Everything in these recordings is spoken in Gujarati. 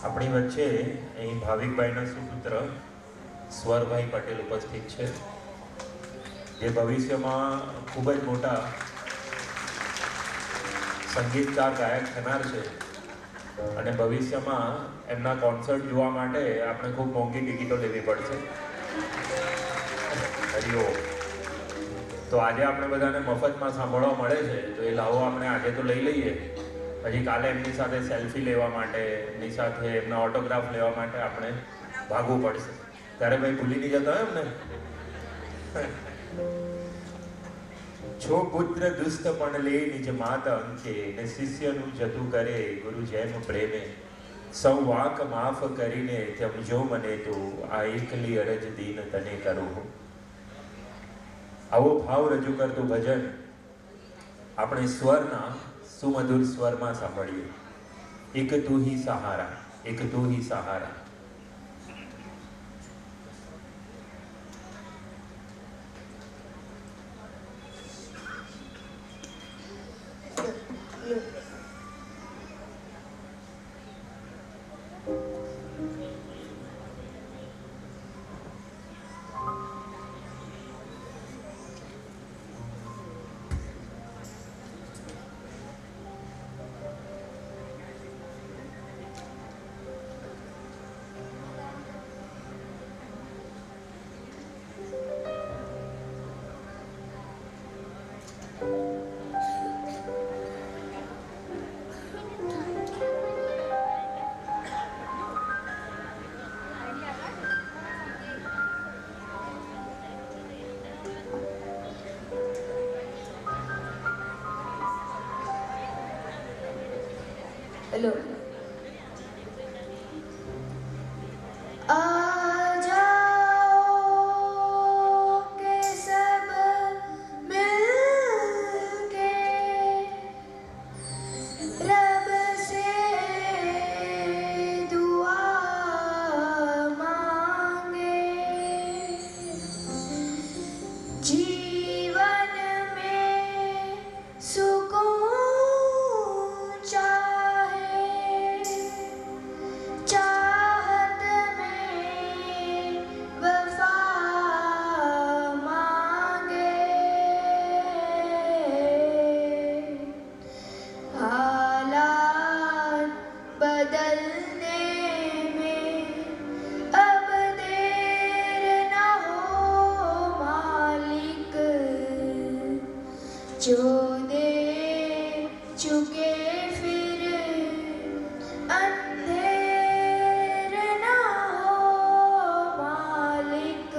આપણી વચ્ચે અહીં ભાવિકભાઈના સુપુત્ર સ્વરભાઈ પટેલ ઉપસ્થિત છે, જે ભવિષ્યમાં ખૂબ જ મોટા સંગીતકાર ગાયક થનાર છે અને ભવિષ્યમાં એમના કોન્સર્ટ જોવા માટે આપણે ખૂબ મોંઘી ટિકિટો લેવી પડશે. હરિઓમ. તો આજે આપણે બધાને મફતમાં સાંભળવા મળે છે, તો એ લાવો આપણે આજે તો લઈ લઈએ. પછી કાલે એમની સાથે સેલ્ફી લેવા માટે, એમની સાથે એમના ઓટોગ્રાફ લેવા માટે આપણે ભાગવું પડશે. ત્યારે ભાઈ ભૂલી નહીં જતા હોય એમને. છો પુત્ર દુસ્ત પણ લે નિજ માત અંકે, ને શિષ્યનું જતું કરે ગુરુ જેમ પ્રેમે. સૌ વાક માફ કરીને સમજો મને તું, આ એકલી અરજ દીન તને કરું. આવો ભાવ રજૂ કરતું ભજન આપણે સ્વરના સુમધુર સ્વરમાં સાંભળીએ. એક તું હી સહારા, એક તું હી સહારા. हेलो जो दे चुके फिर अंधेर ना हो मालिक.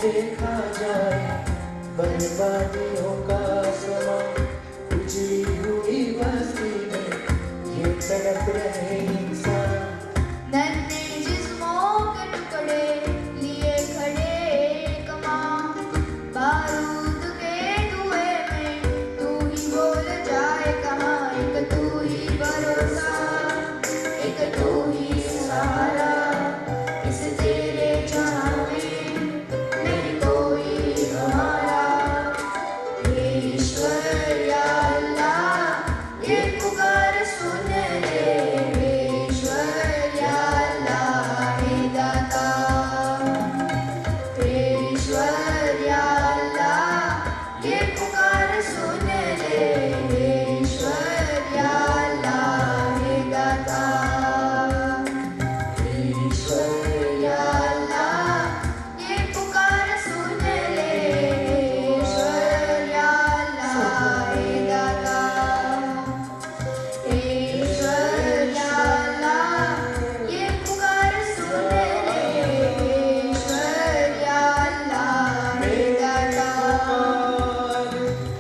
देखा जाए बर्बादियों का समा, उजड़ी हुई बस्ती में ये तड़प रहे इंसान. नन्हे जिस्मों के टुकड़े इस तेरे जहाँ में नहीं कोई हमारा। हे ईश्वर या अल्लाह ये पुकार सुन ले। हे ईश्वर या अल्लाह हे दाता। हे ईश्वर या अल्लाह ये पुकार सुन ले। हे ईश्वर या अल्लाह हे दाता। हे ईश्वर या अल्लाह ये पुकार सुन ले। हे ईश्वर या अल्लाह हे दाता। हे ईश्वर या अल्लाह ये पुकार सुन ले। हे ईश्वर या अल्लाह हे दाता।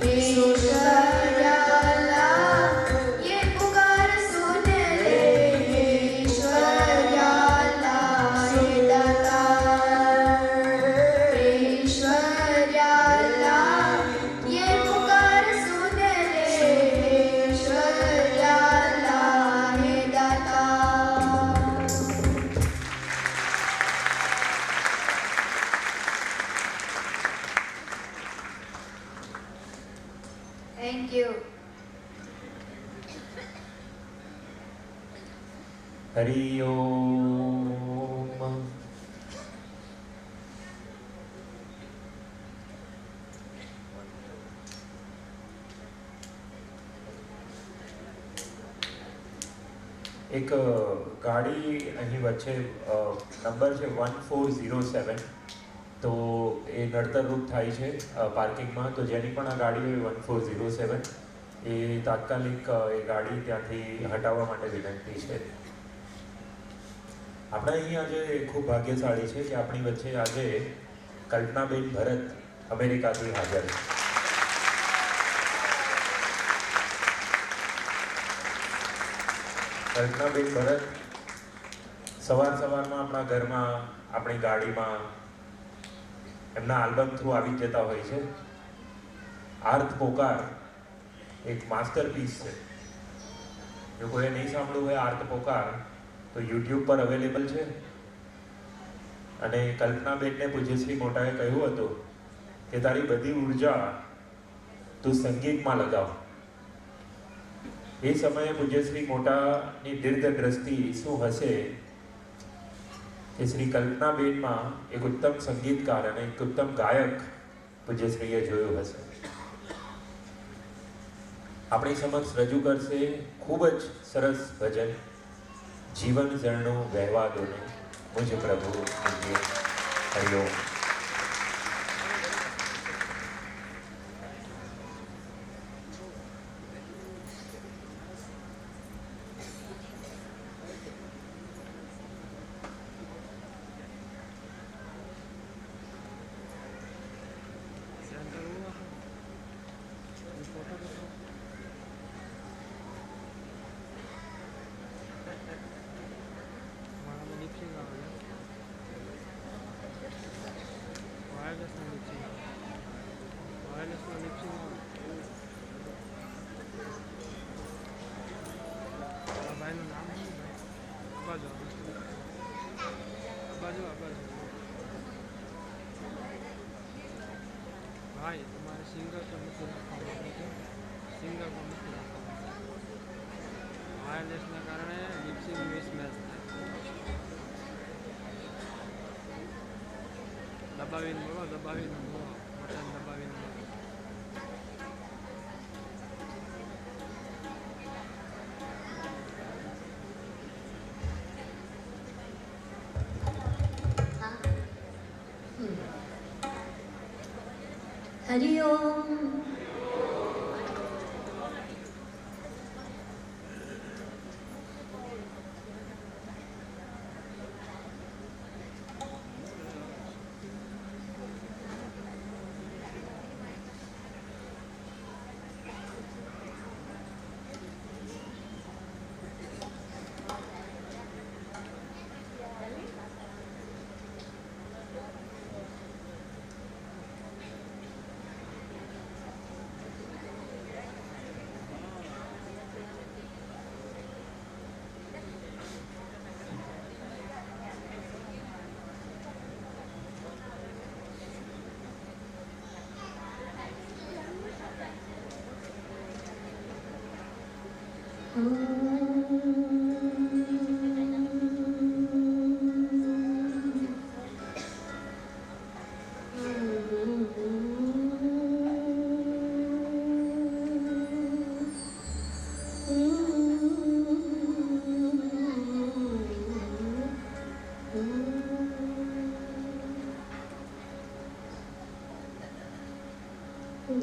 हे ईश्वर या अल्लाह ये पुकार सुन ले। हे ईश्वर या अल्लाह हे दाता। हे ईश्वर या अल्लाह ये पुकार सुन ले। हे ईश्वर या अल्लाह हे दाता। Thank you. હરિ ઓમ. એક ગાડી અહીં વચ્ચે નંબર છે 1407, તો એ નડતરરૂપ થાય છે પાર્કિંગમાં. તો જેની પણ આ ગાડી હોય 1407 એ તાત્કાલિક એ ગાડી ત્યાંથી હટાવવા માટે વિનંતી છે. આપણે અહીં આજે ખૂબ ભાગ્યશાળી છે કે આપણી વચ્ચે આજે કલ્પનાબેન ભરત અમેરિકાથી હાજર છે. કલ્પનાબેન ભરત સવારમાં આપણા ઘરમાં, આપણી ગાડીમાં એમના આલ્બમ થ્રુ આવી જતા હોય છે. આર્થ પોકાર એક માસ્ટરપીસ છે. જો કોઈએ નહીં સાંભળ્યું હોય આર્થ પોકાર તો યુટ્યુબ પર અવેલેબલ છે. અને કલ્પનાબેનને પૂજ્યશ્રી મોટાએ કહ્યું હતું કે તારી બધી ઉર્જા તું સંગીતમાં લગાવ. એ સમયે પૂજ્યશ્રી મોટાની દીર્ઘ દ્રષ્ટિ શું હશે કે શ્રી કલ્પનાબેનમાં એક ઉત્તમ સંગીતકાર અને એક ઉત્તમ ગાયક પૂજ્યશ્રીએ જોયું હશે. આપણી સમક્ષ રજૂ કરશે ખૂબ જ સરસ ભજન, જીવન ઝરણું વહેવા દો ને મુજ પ્રભુ મુજે. હરિ ઓમ. भाई तुम्हारे सिंगर को मुझे रखा सिंगर को मुझे रखा વાયરલેસના કારણે મિક્સિંગ મિસમેચ થાય. દબાવીને બોલો, દબાવીને બોલો, બટન દબાવીને બોલો. हरि ओम.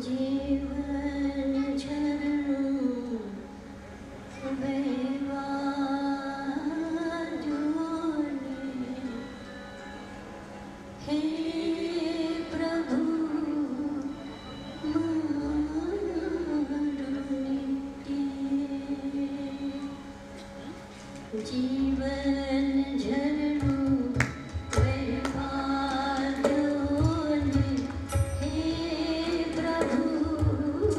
જીવન ઝરણું વહેવા જોને, હે પ્રભુ મારું નિત્ય. જીવન ઝરણું વહેવા જોને, હે પ્રભુ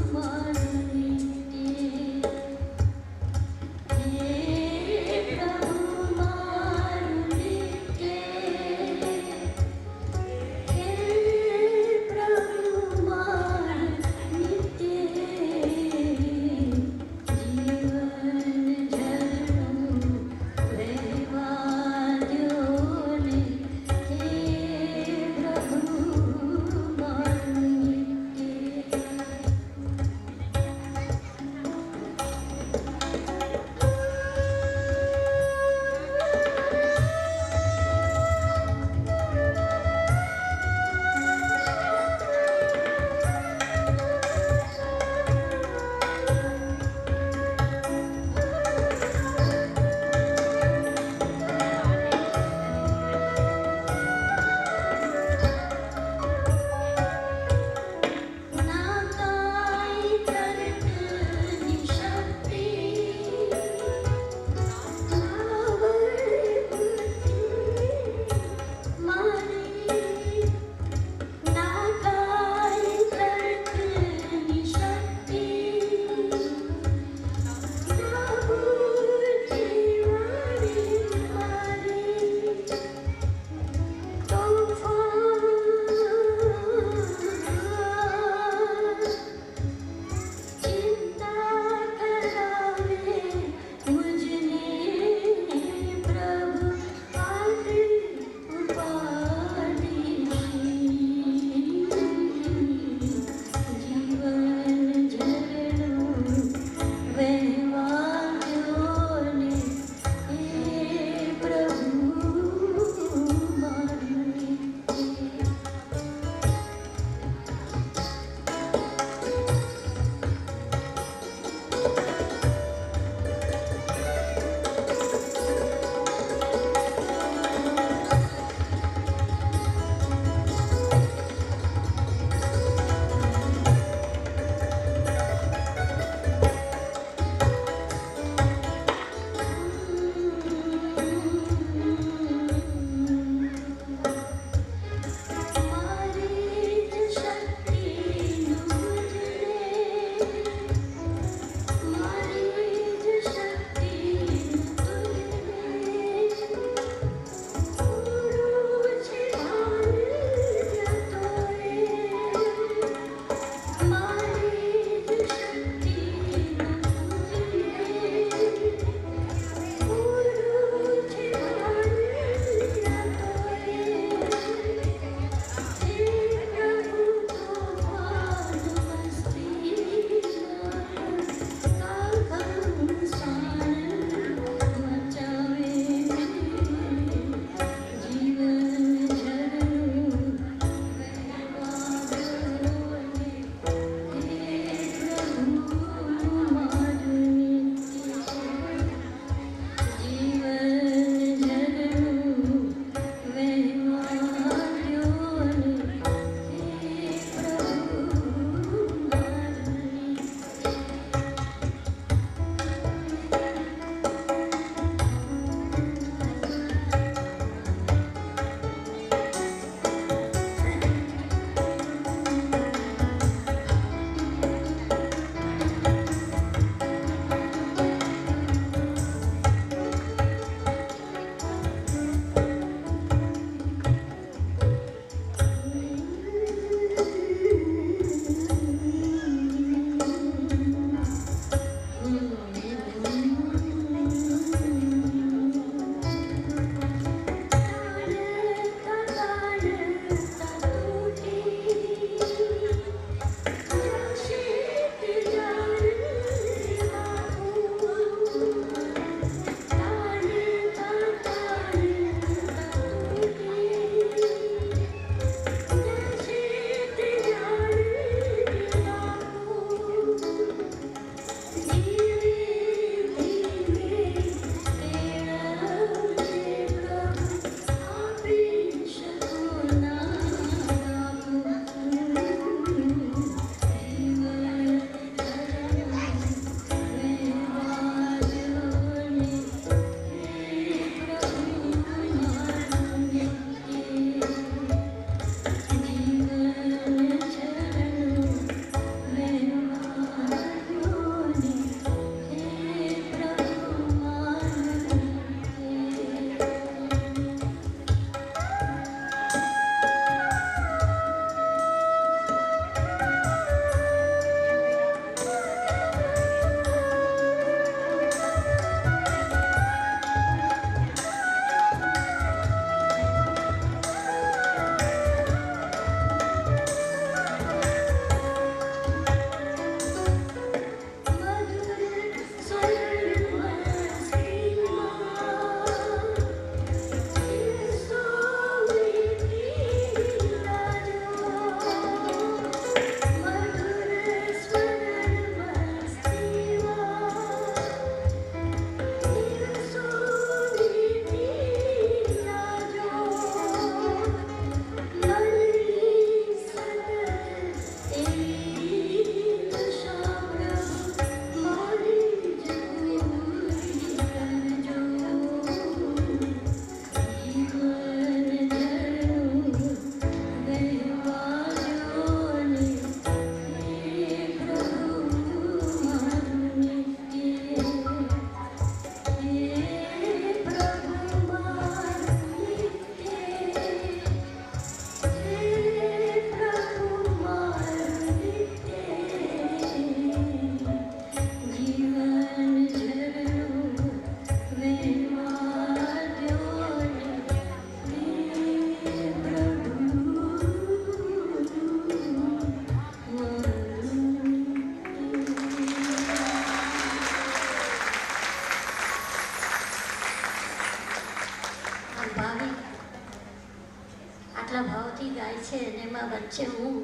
આટલા ભાવથી ગાય છે અને એમાં વચ્ચે હું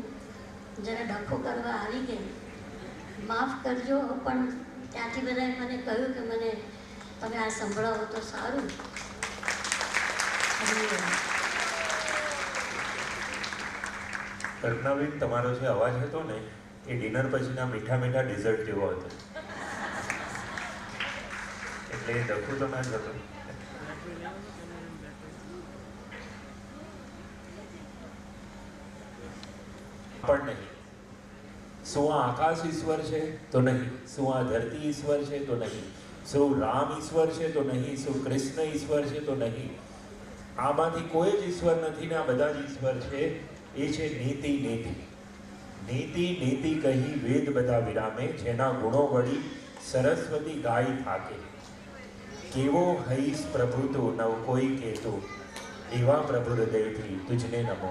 જરા ડખો કરવા આવી ગઈ. માફ કરજો, પણ ત્યાંથી બધાએ મને કહ્યું કે મને તમે આ સંભળાવો તો સારું. કલ્પનાબેન, તમારો જે અવાજ હતો ને એ ડિનર પછીના મીઠા મીઠા ડિઝર્ટ જેવો હતો, એટલે એ ડખું તો ના જ હતું. પણ નહીં. શું આ આકાશ ઈશ્વર છે? તો નહીં. શું આ ધરતી ઈશ્વર છે? તો નહીં. શું રામ ઈશ્વર છે? તો નહીં. શું કૃષ્ણ ઈશ્વર છે? તો નહીં. આમાંથી કોઈ જ ઈશ્વર નથી ને આ બધા જ ઈશ્વર છે. એ છે નીતિ. નીતિ નીતિ નીતિ કહી વેદ બધા વિરામે, જેના ગુણો વળી સરસ્વતી ગાય થાકે. કેવો હૈસ પ્રભુ તું નવ કોઈ કેતું, એવા પ્રભુ હૃદયથી તુજને નમો.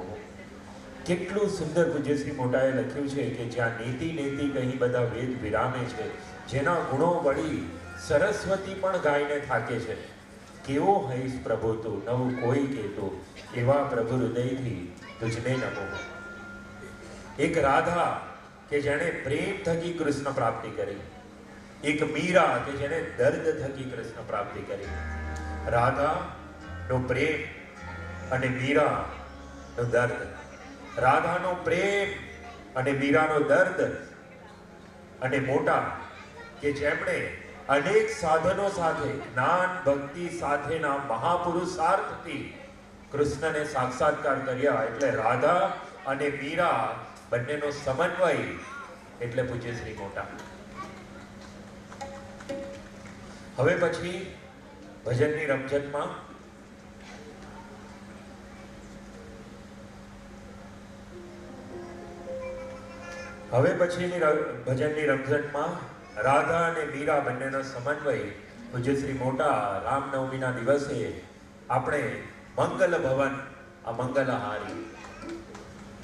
કેટલું સુંદર પૂજ્ય શ્રી મોટાએ લખ્યું છે કે જ્યાં નીતિ નીતિ કહી બધા વેદ વિરામે છે, જેના ગુણો વળી સરસ્વતી પણ ગાયને થાકે છે. કેવો હૈસ પ્રભુ તું નવ કોઈ કેતું, એવા પ્રભુ હૃદયથી તુજને નમો. એક રાધા કે જેણે પ્રેમ થકી કૃષ્ણ પ્રાપ્તિ કરી, એક મીરા કે જેણે દર્દ થકી કૃષ્ણ પ્રાપ્તિ કરી. રાધાનો પ્રેમ અને મીરાનો દર્દ, રાધાનો પ્રેમ અને મીરાનો દર્દ, અને મોટા કે જેમણે અનેક સાધનો સાથે જ્ઞાન ભક્તિ સાથેના મહાપુરુષાર્થથી કૃષ્ણને સાક્ષાત્કાર કર્યા. એટલે રાધા અને મીરા બંનેનો સમન્વય એટલે પૂજ્ય શ્રી મોટા. હવે પછી ભજનની રમઝટમાં ભજનની રમઝટમાં રાધા અને મીરા બંનેનો સમન્વય પૂજ્ય શ્રી મોટા રામનવમીના દિવસે આપણે મંગલ ભવન અમંગલહારી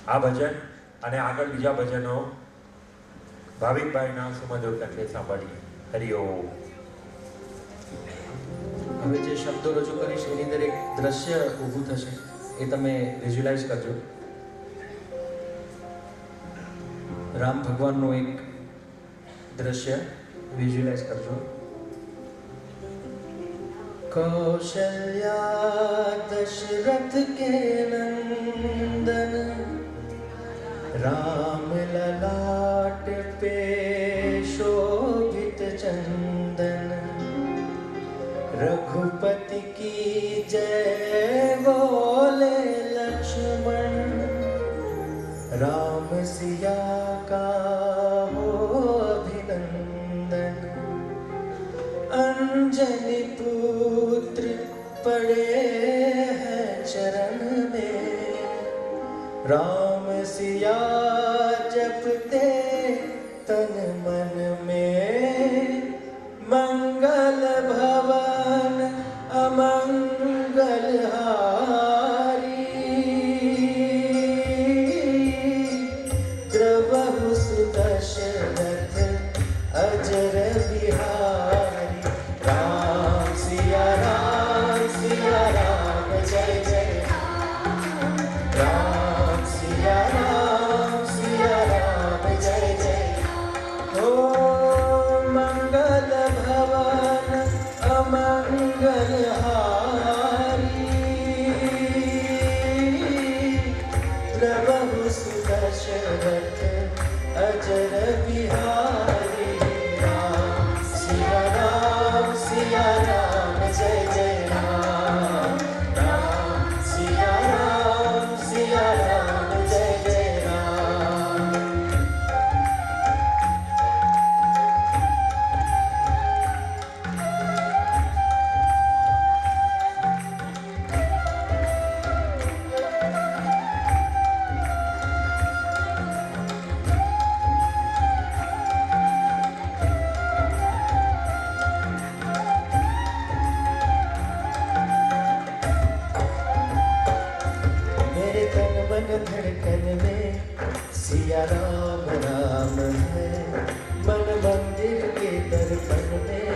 આ ભજન અને આગળ બીજા ભજનો ભાવિકભાઈના સુમધુર કંઠે સાંભળીએ. હરિઓમ. હવે જે શબ્દો રજૂ કરીશ એની અંદર એક દ્રશ્ય ઊભું થશે, એ તમે વિઝ્યુલાઇઝ કરજો. રામ ભગવાનનું એક દ્રશ્ય વિઝ્યુલાઇઝ કરજો. कौशल्या दशरथ के नंदन, राम ललाट पे शोभित चंदन, रघुपति की जय बोले लक्ष्मण, राम सिया का हो अभिनंदन, अंजनी पुत्र पड़े हैं चरण में, राम सिया जपते तन मन में, मंगल भवन अमंगल हारी, द्रवहु सुदशरथ अजर बिहारी, राम सिया राम जय जय राम सिया राम जय जय। ओ मंगल भवन अमंगल हारी, द्रवहु सुदशरथ अजर बिहारी, राम सिया राम जय जय राम, राम सिया राम जय जय राम। मेरे तन मन धड़कन में सिया राम राम है, मन मंदिर के दर्पण में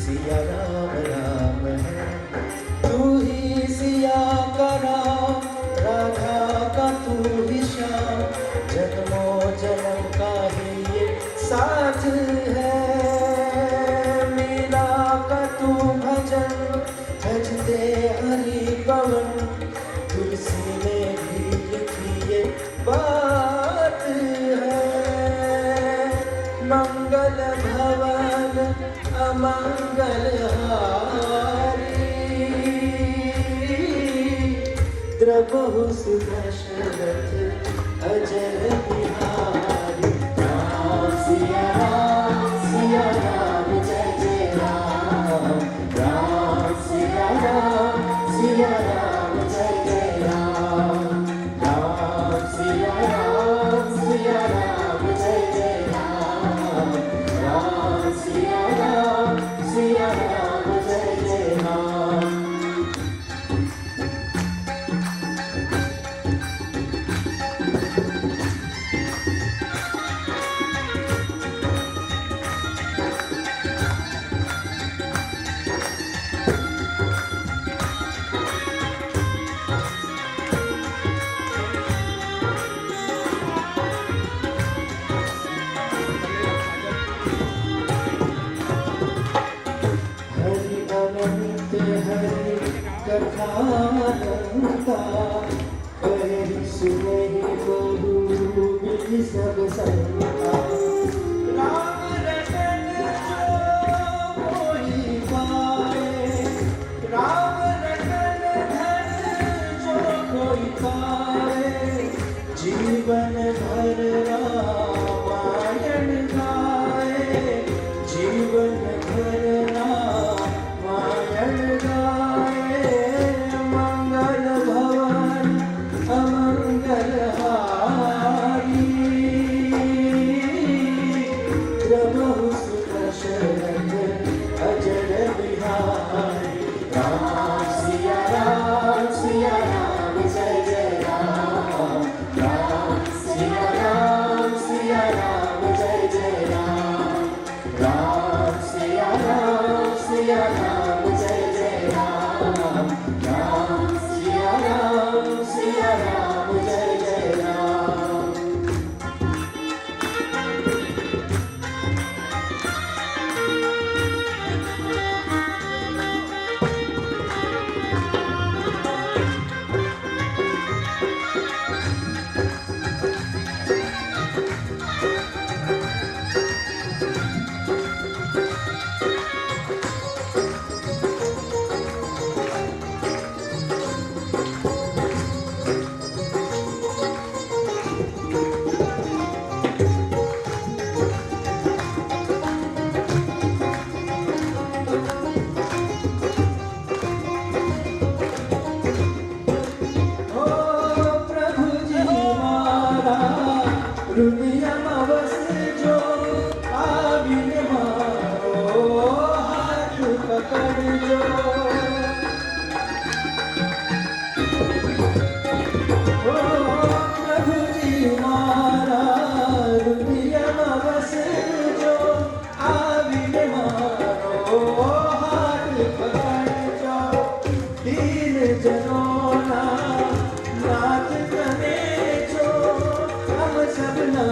सिया राम है, तू ही सिया का राम, राधा सुदशरथ अजर बिहारी राम सिया राम जय जय राम राम सिया राम जय जय राम राम सिया राम जय जय राम राम सिया राम जय जय राम हरि अनंत हरि कथानंता हरि सुनहि बहु विधि सब संता राम रटन जो मोहि पाए राम रटन धन जो कोई पाए जीवन भर रामायण गाए जीवन भर रामायण गाए मंगल भवन अमंगल हारी प्रभु सुदशरथ अजर बिहारी राम सिया राम जय जय राम राम सिया राम जय जय राम राम सिया राम जय जय राम राम सिया राम जय जय राम ओ प्रभु जी मारा दुनिया मवस जो आविन मारो हाथ पकड़ जो ओ प्रभु जी मारा दुनिया मवस जो आविन मारो हाथ पकड़ जो दीन जनोना नाथ कने जो हम सब ना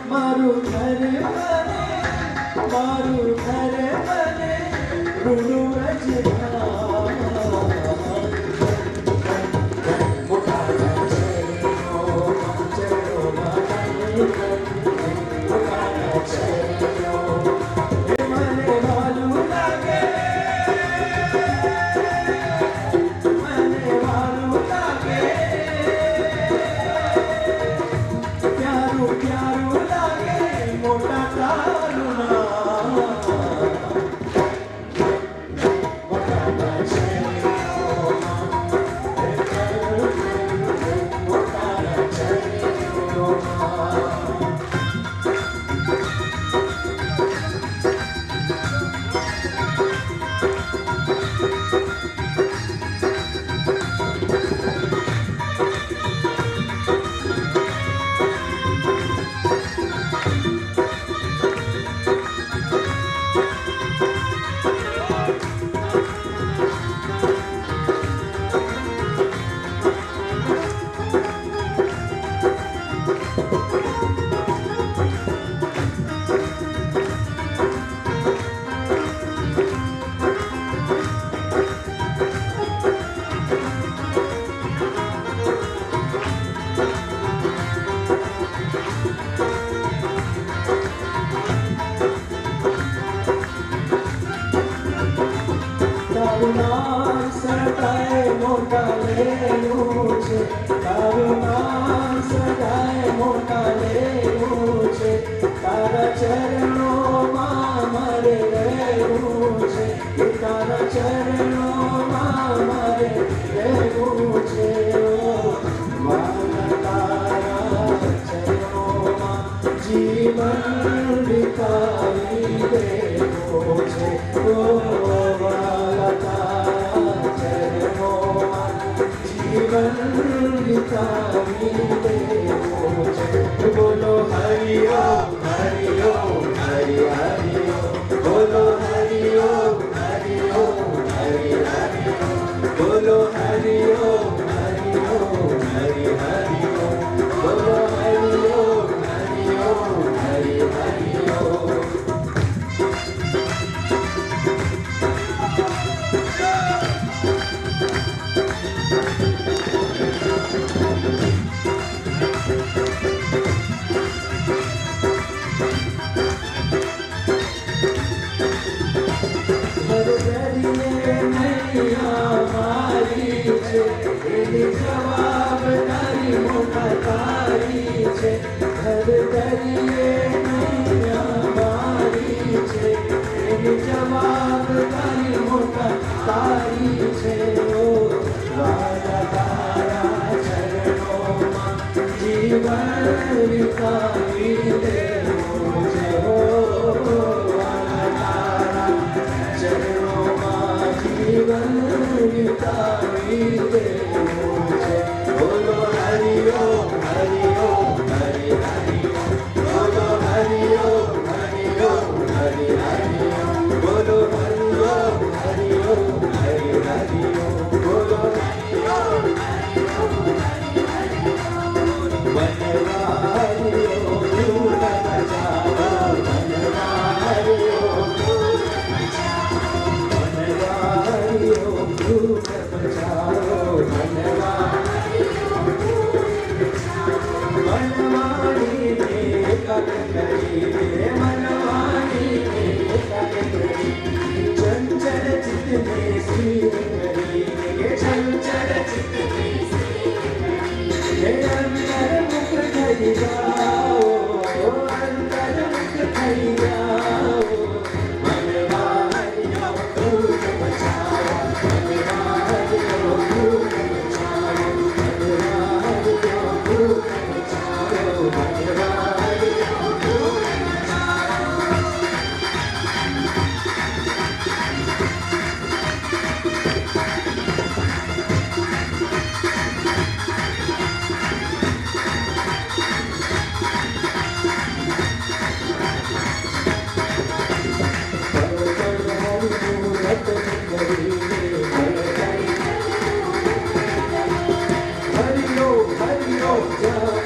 મારું ઘર બને મારું ઘર બને રૂડું બોલો હરિ ઓમ હરિ ઓમ હરિ હરિ ઓમ બોલો હરિ ઓમ હરિ ઓમ હરિ હરિ ઓમ બોલો હરિ ઓમ હરિ ઓમ હરિ હરિ ઓમ બોલો હરિ ઓમ હરિ ઓમ હરિ હરિ ઓમ જવાબદારી મોટા તારી છે ઘર દરિયે નૈયા મારી છે એની જવાબદારી મોટા તારી છે ઓ વાલા તારા ચરણોમાં જીવન વિતાવી દેવું છે ઓ વાલા તારા ચરણોમાં જીવન વિતાવી દેવું છે બોલો હરિ ઓમ હરિ ઓમ હરિ હરિ ઓમ બોલો હરિ ઓમ હરિ ઓમ હરિ હરિ ઓમ બોલો હરિ ઓમ હરિ ઓમ હરિ હરિ ઓમ બોલો હરિ ઓમ હરિ ઓમ હરિ હરિ ઓમ વનવારીઓ દૂર બચાવો વનવારીઓ દૂર બચાવો વનવારીઓ દૂર બચાવો વનવાણીને કટ કરી વનવાણીને કટ કરી ચંચળ ચિત્તને સ્થિર કરી ચંચળ ચિત્તને હે અંતર મુખ થઈ જાઓ અંતર મુખ થઈ જાઓ વનવાણીઓ દૂર બચાવો વનવાણીઓ દૂર બચાવો વનવાણીઓ દૂર બચાવો વનવાણીઓ દૂર હરિ ઓમ જય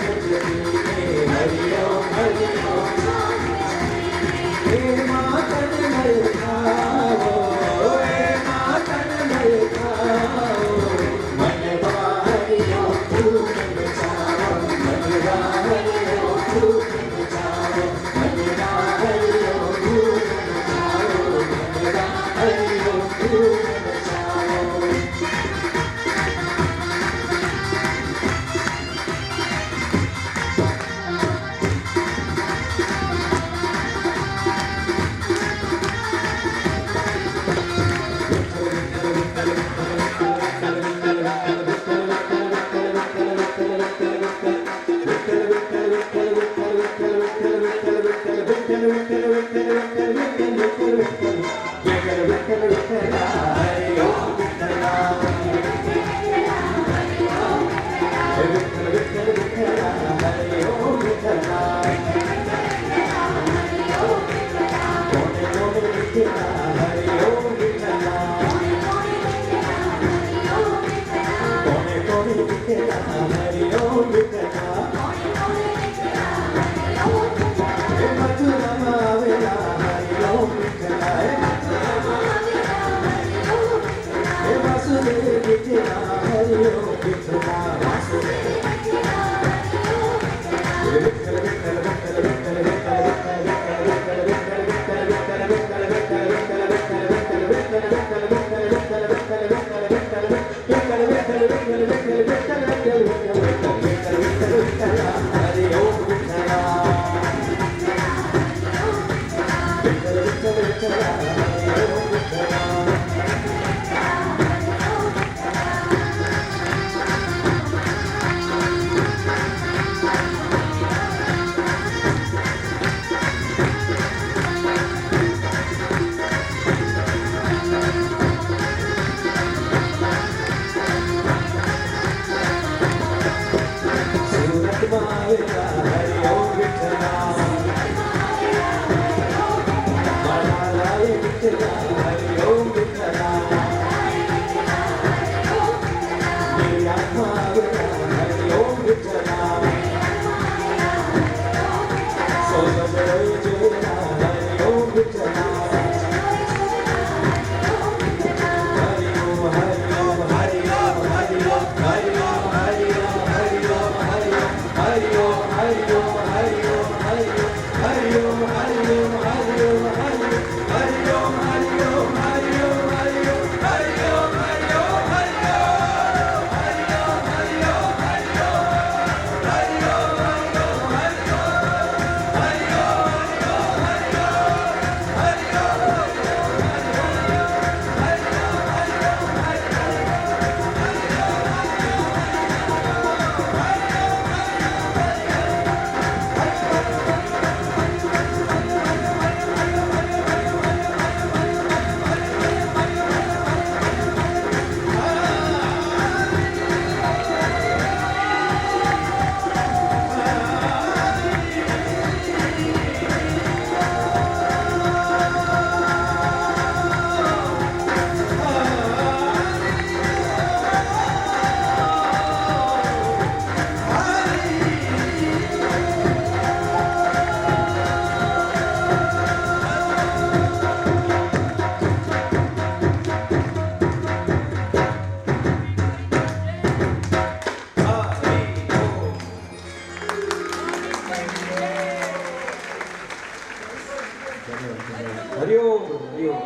हरिओम हरिओम।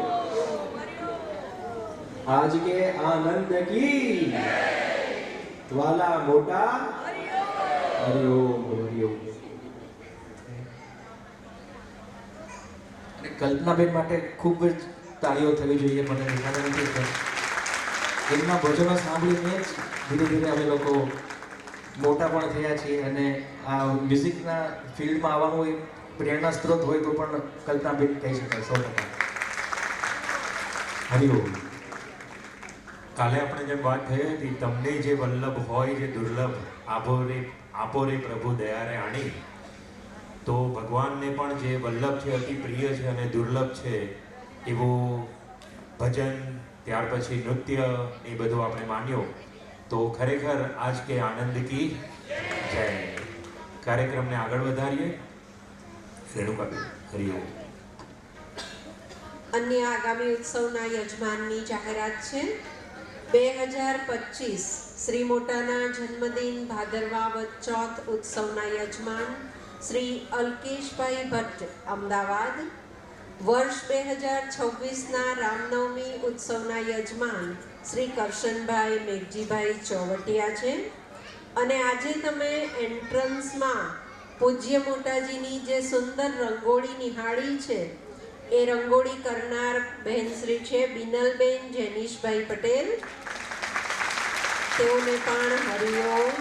आज के आनंद की वाला मोटा हरिओम हरिओम। કલ્પનાબેન માટે ખૂબ જ તાળીઓ થવી જોઈએ મને કારણ કે એમના ભજનો સાંભળીને જ ધીરે ધીરે અમે લોકો મોટા પણ થયા છીએ અને આ મ્યુઝિકના ફિલ્ડમાં આવવાનું એક પ્રેરણા સ્ત્રોત હોય તો પણ કલ્પનાબેન કહી શકાય 100%. હરિઓમ. કાલે આપણે જેમ વાત થઈ હતી તમને જે વલ્લભ હોય જે દુર્લભ આપો રે પ્રભુ દયારે આણી, તો ભગવાનને પણ જે વલ્લભ છે અતિ પ્રિય છે અને દુર્લભ છે એવું ભજન ત્યાર પછી નૃત્ય એ બધું આપણે માન્યો તો ખરેખર આજ કે આનંદ કી જય. કાર્યક્રમને આગળ વધારીએ. રેણુકાબેન, હરિઓમ. અન્ય આગામી ઉત્સવના યજમાનની જાહેરાત છે. 2025 શ્રી મોટાના જન્મદિન ભાદરવા વદ ચોથ ઉત્સવના યજમાન શ્રી અલ્કેશભાઈ ભટ્ટ અમદાવાદ. વર્ષ 2026ના રામનવમી ઉત્સવના યજમાન શ્રી કરશનભાઈ મેઘજીભાઈ ચોવટિયા છે. અને આજે તમે એન્ટ્રન્સમાં પૂજ્ય મોટાજીની જે સુંદર રંગોળી નિહાળી છે એ રંગોળી કરનાર બહેનશ્રી છે બિનલબેન જેનીશભાઈ પટેલ. તેઓને પણ હરિઓમ.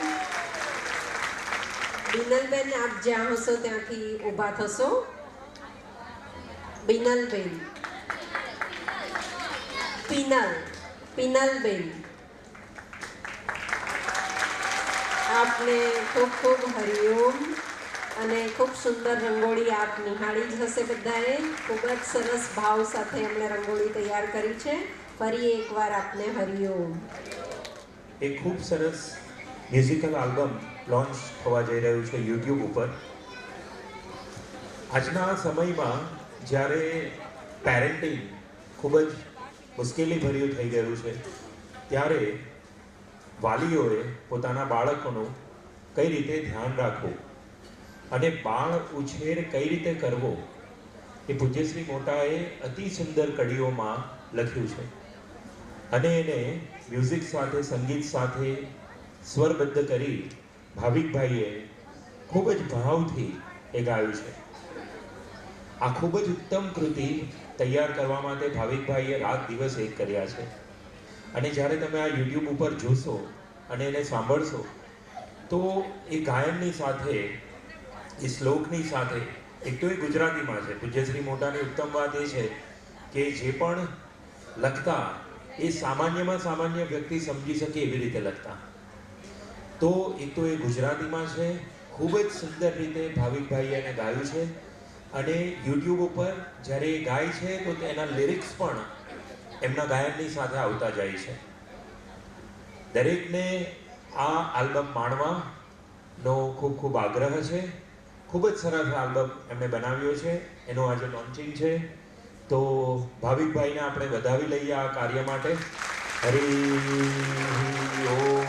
બિનલબેન, આપ જ્યાં હશો ત્યાંથી ઊભા થશો. બિનલબેન, પિનલબેન, આપને ખૂબ ખૂબ હરિઓમ. અને ખૂબ સુંદર રંગોળી આપ નિહાળી જ હશે બધાએ. ખૂબ જ સરસ ભાવ સાથે એમણે રંગોળી તૈયાર કરી છે. ફરી એકવાર આપને હરિઓમ. એક ખૂબ સરસ મ્યુઝિકલ આલ્બમ લોન્ચ થવા જઈ રહ્યું છે યુટ્યુબ ઉપર. આજના સમયમાં જ્યારે પેરેન્ટિંગ ખૂબ જ મુશ્કેલીભર્યું થઈ ગયું છે ત્યારે વાલીઓએ પોતાના બાળકોનું કઈ રીતે ધ્યાન રાખવું અને બાળ ઉછેર કઈ રીતે કરવો એ પૂજ્યશ્રી મોટાએ અતિ સુંદર કડીઓમાં લખ્યું છે. અને એને મ્યુઝિક સાથે, સંગીત સાથે સ્વરબદ્ધ કરી ભાવિકભાઈએ ખૂબ જ ભાવથી એ ગાયું છે. આ ખૂબ જ ઉત્તમ કૃતિ તૈયાર કરવા માટે ભાવિકભાઈએ રાત દિવસ એક કર્યા છે. અને જ્યારે તમે આ યુટ્યુબ ઉપર જોશો અને એને સાંભળશો તો એ ગાયનની સાથે, એ શ્લોકની સાથે, એક તો એ ગુજરાતીમાં છે. પૂજ્યશ્રી મોટાની ઉત્તમ વાત એ છે કે જે પણ લખતા એ સામાન્યમાં સામાન્ય વ્યક્તિ સમજી શકે એવી રીતે લખતા. તો એક તો એ ગુજરાતીમાં છે, ખૂબ જ સુંદર રીતે ભાવિકભાઈએ એને ગાયું છે. અને યુટ્યુબ ઉપર જ્યારે એ ગાય છે તો તેના લિરિક્સ પણ એમના ગાયનની સાથે આવતા જાય છે. દરેકને આ આલ્બમ માણવાનો ખૂબ ખૂબ આગ્રહ છે. ખૂબ જ સરસ આલ્બમ એમણે બનાવ્યો છે. એનું આજે લોન્ચિંગ છે. તો ભાવિકભાઈને આપણે વધાવી લઈએ આ કાર્ય માટે. હરિ ઓમ.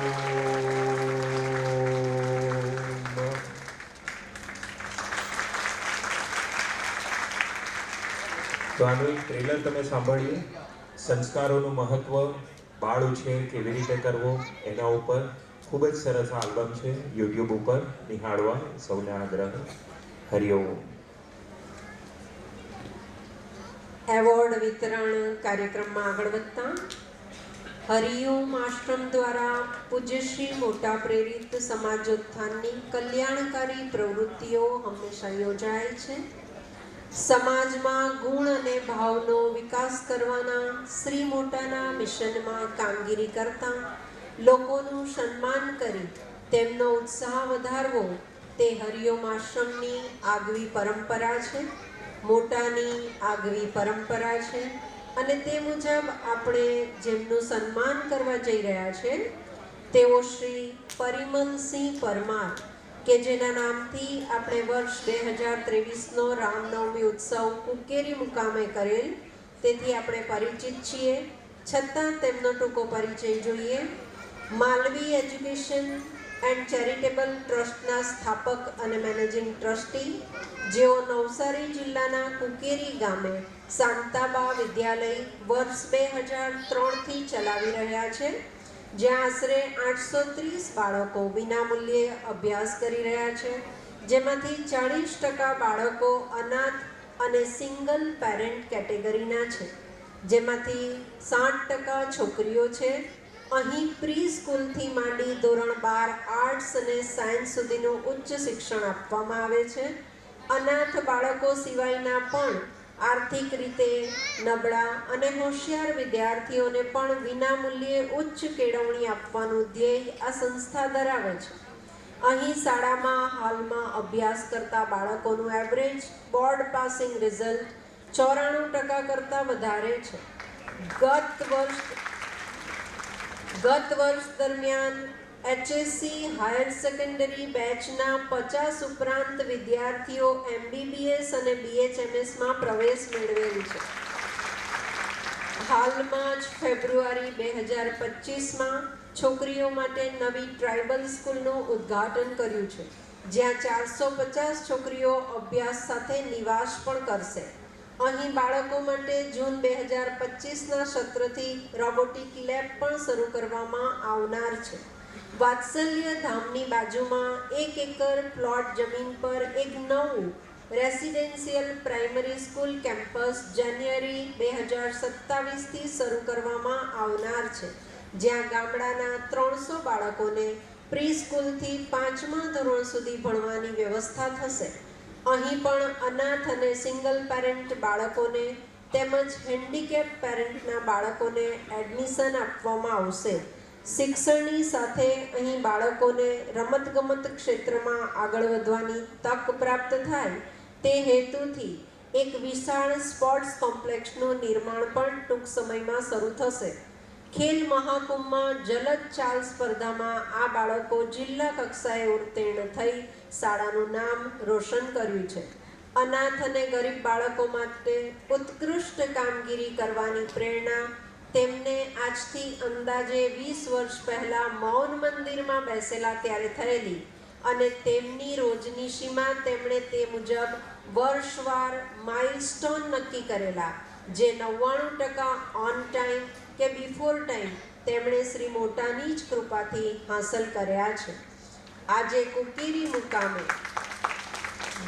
તો આનું એક ટ્રેલર તમે સાંભળીએ. સંસ્કારોનું મહત્વ, બાળ ઉછેર કેવી રીતે કરવો એના ઉપર ખૂબ જ સરસ આલ્બમ છે. યુટ્યુબ ઉપર નિહાળવા સૌને આગ્રહ. હરિઓમ. એવોર્ડ વિતરણ કાર્યક્રમમાં આગળ વધતા હરિઓમ આશ્રમ દ્વારા પૂજ્યશ્રી મોટા પ્રેરિત સમાજોત્થાનની કલ્યાણકારી પ્રવૃત્તિઓ હંમેશા યોજાય છે. સમાજમાં ગુણ અને ભાવનો વિકાસ કરવાના શ્રી મોટાના મિશનમાં કામગીરી કરતા લોકોનું સન્માન કરી તેમનો ઉત્સાહ વધારવો તે હરિઓમ આશ્રમની આગવી પરંપરા છે, મોટાની આગવી પરંપરા છે. અને તે મુજબ આપણે જેમનું સન્માન કરવા જઈ રહ્યા છે તેઓ શ્રી પરિમલસિંહ પરમાર, કે જેના નામથી આપણે વર્ષ 2023નો રામનવમી ઉત્સવ કુકેરી મુકામે કરેલ, તેથી આપણે પરિચિત છીએ. છતાં તેમનો ટૂંકો પરિચય જોઈએ. માલવી એજ્યુકેશન એન્ડ ચેરિટેબલ ટ્રસ્ટના સ્થાપક અને મેનેજિંગ ટ્રસ્ટી, જેઓ નવસારી જિલ્લાના કુકેરી ગામે શાંતાબા વિદ્યાલય વર્ષ 2003થી ચલાવી રહ્યા છે, જ્યાં આશરે 830 બાળકો વિનામૂલ્યે અભ્યાસ કરી રહ્યા છે, જેમાંથી 40% બાળકો અનાથ અને સિંગલ પેરેન્ટ કેટેગરીના છે, જેમાંથી 60% છોકરીઓ છે. અહીં પ્રી સ્કૂલથી માંડી ધોરણ 12 આર્ટ્સ અને સાયન્સ સુધીનું ઉચ્ચ શિક્ષણ આપવામાં આવે છે. અનાથ બાળકો સિવાયના પણ આર્થિક રીતે નબળા અને હોશિયાર વિદ્યાર્થીઓને પણ વિનામૂલ્યે ઉચ્ચ કેળવણી આપવાનું ધ્યેય આ સંસ્થા ધરાવે છે. અહીં શાળામાં હાલમાં અભ્યાસ કરતા બાળકોનું એવરેજ બોર્ડ પાસિંગ રિઝલ્ટ 94% કરતાં વધારે છે. ગત વર્ષ દરમિયાન HSC હાયર સેકન્ડરી બેચના 50 ઉપરાંત વિદ્યાર્થીઓ MBBS અને BHMSમાં પ્રવેશ મેળવેલ છે. હાલમાં જ ફેબ્રુઆરી 2025માં છોકરીઓ માટે નવી ટ્રાઇબલ સ્કૂલનું ઉદ્ઘાટન કર્યું છે, જ્યાં 450 છોકરીઓ અભ્યાસ સાથે નિવાસ પણ કરશે. અહીં બાળકો માટે જૂન 2025ના સત્રથી રોબોટિક લેબ પણ શરૂ કરવામાં આવનાર છે. વાત્સલ્ય ધામની બાજુમાં 1 એકર પ્લોટ જમીન પર એક નવું રેસિડેન્શિયલ પ્રાઇમરી સ્કૂલ કેમ્પસ જાન્યુઆરી 2027થી શરૂ કરવામાં આવનાર છે, જ્યાં ગામડાના 300 બાળકોને પ્રી સ્કૂલથી 5મા ધોરણ સુધી ભણવાની વ્યવસ્થા થશે. અહીં પણ અનાથ અને સિંગલ પેરેન્ટ બાળકોને તેમજ હેન્ડીકેપ પેરેન્ટના બાળકોને એડમિશન આપવામાં આવશે. શિક્ષણની સાથે અહીં બાળકોને રમતગમત ક્ષેત્રમાં આગળ વધવાની તક પ્રાપ્ત થાય તે હેતુથી એક વિશાળ સ્પોર્ટ્સ કોમ્પ્લેક્સનું નિર્માણ પણ ટૂંક સમયમાં શરૂ થશે. ખેલ મહાકુંભમાં જલદ ચાલ સ્પર્ધામાં આ બાળકો જિલ્લા કક્ષાએ ઉત્તીર્ણ થઈ શાળાનું નામ રોશન કર્યું છે. અનાથ અને ગરીબ બાળકો માટે ઉત્કૃષ્ટ કામગીરી કરવાની પ્રેરણા તેમને આજથી અંદાજે 20 વર્ષ પહેલાં મૌન મંદિરમાં બેસેલા ત્યારે થયેલી અને તેમની રોજનીશીમાં તેમણે તે મુજબ વર્ષવાર માઇલસ્ટોન નક્કી કરેલા, જે 99% ઓન ટાઈમ કે બિફોર ટાઈમ તેમણે શ્રી મોટાની જ કૃપાથી હાંસલ કર્યા છે. આજે કુકેરી મુકામે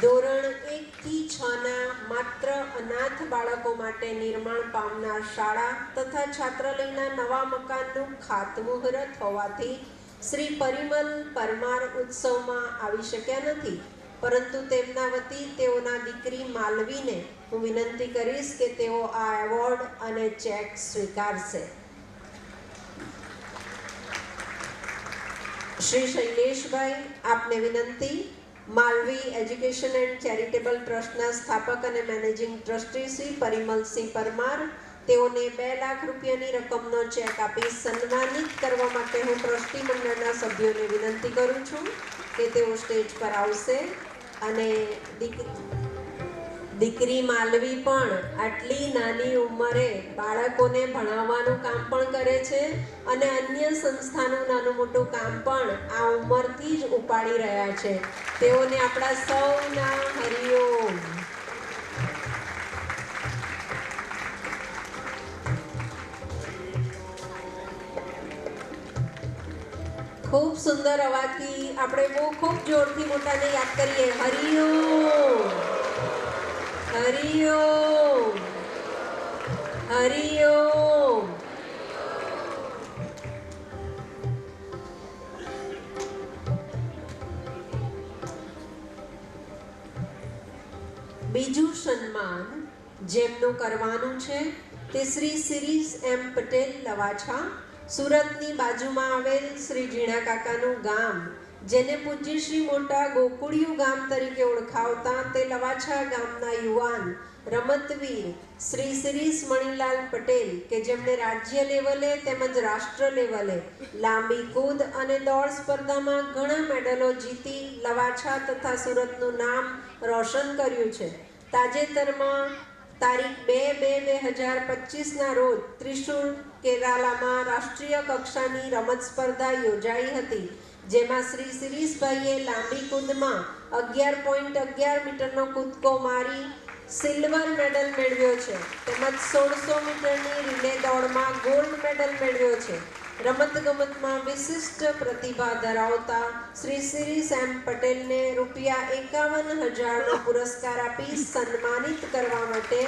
ધોરણ 1થી 6ના માત્ર અનાથ બાળકો માટે નિર્માણ પામનાર શાળા તથા છાત્રાલયના નવા મકાનનું ખાતમુહૂર્ત હોવાથી શ્રી પરિમલ પરમાર ઉત્સવમાં આવી શક્યા નથી, પરંતુ તેમના વતી તેઓના દીકરી માલવીને હું વિનંતી કરીશ કે તેઓ આ એવોર્ડ અને ચેક સ્વીકારશે. શ્રી શૈલેષભાઈ, આપને વિનંતી. માલવી એજ્યુકેશન એન્ડ ચેરિટેબલ ટ્રસ્ટના સ્થાપક અને મેનેજિંગ ટ્રસ્ટી શ્રી પરિમલસિંહ પરમાર, તેઓને 2 લાખ રૂપિયાની રકમનો ચેક આપી સન્માનિત કરવા માટે હું ટ્રસ્ટી મંડળના સભ્યોને વિનંતી કરું છું કે તેઓ સ્ટેજ પર આવશે. અને દીકરી માલવી પણ આટલી નાની ઉંમરે બાળકોને ભણાવવાનું કામ પણ કરે છે અને અન્ય સંસ્થાનું નાનું મોટું કામ પણ આ ઉંમરથી જ ઉપાડી રહ્યા છે. તેઓને આપણા સૌના હરિઓમ. ખૂબ સુંદર અવાજથી આપણે ખૂબ જોરથી મોટાને યાદ કરીએ. હરિઓમ, હરિઓમ, હરિઓમ. બીજું સન્માન જેમનું કરવાનું છે તે શ્રી શિરીષ એમ પટેલ લવાછા, સુરતની બાજુમાં આવેલ શ્રી ઝીણા કાકાનું ગામ, જેને પૂજ્ય શ્રી મોટા ગોકુળિયું ગામ તરીકે ઓળખાવતા તે લવાછા ગામના યુવાન રમતવીર શ્રી શિરીષ મણીલાલ પટેલ, કે જેમણે રાજ્ય લેવલે તેમજ રાષ્ટ્ર લેવલે લાંબી કૂદ અને દોડ સ્પર્ધામાં ઘણા મેડલો જીતી લવાછા તથા સુરતનું નામ રોશન કર્યું છે. તાજેતરમાં તારીખ 2/2/2025ના રોજ ત્રિશુર કેરાલામાં રાષ્ટ્રીય કક્ષાની રમત સ્પર્ધા યોજાઈ હતી, જેમાં શ્રી શિરીષભાઈએ લાંબી કૂદમાં 11.11 મીટરનો કૂદકો મારી સિલ્વર મેડલ મેળવ્યો છે, તેમજ 1600 મીટરની રિલે દોડમાં ગોલ્ડ મેડલ મેળવ્યો છે. રમતગમતમાં વિશિષ્ટ પ્રતિભા ધરાવતા શ્રી શિરીષ એમ પટેલને ₹51,000નો પુરસ્કાર આપી સન્માનિત કરવા માટે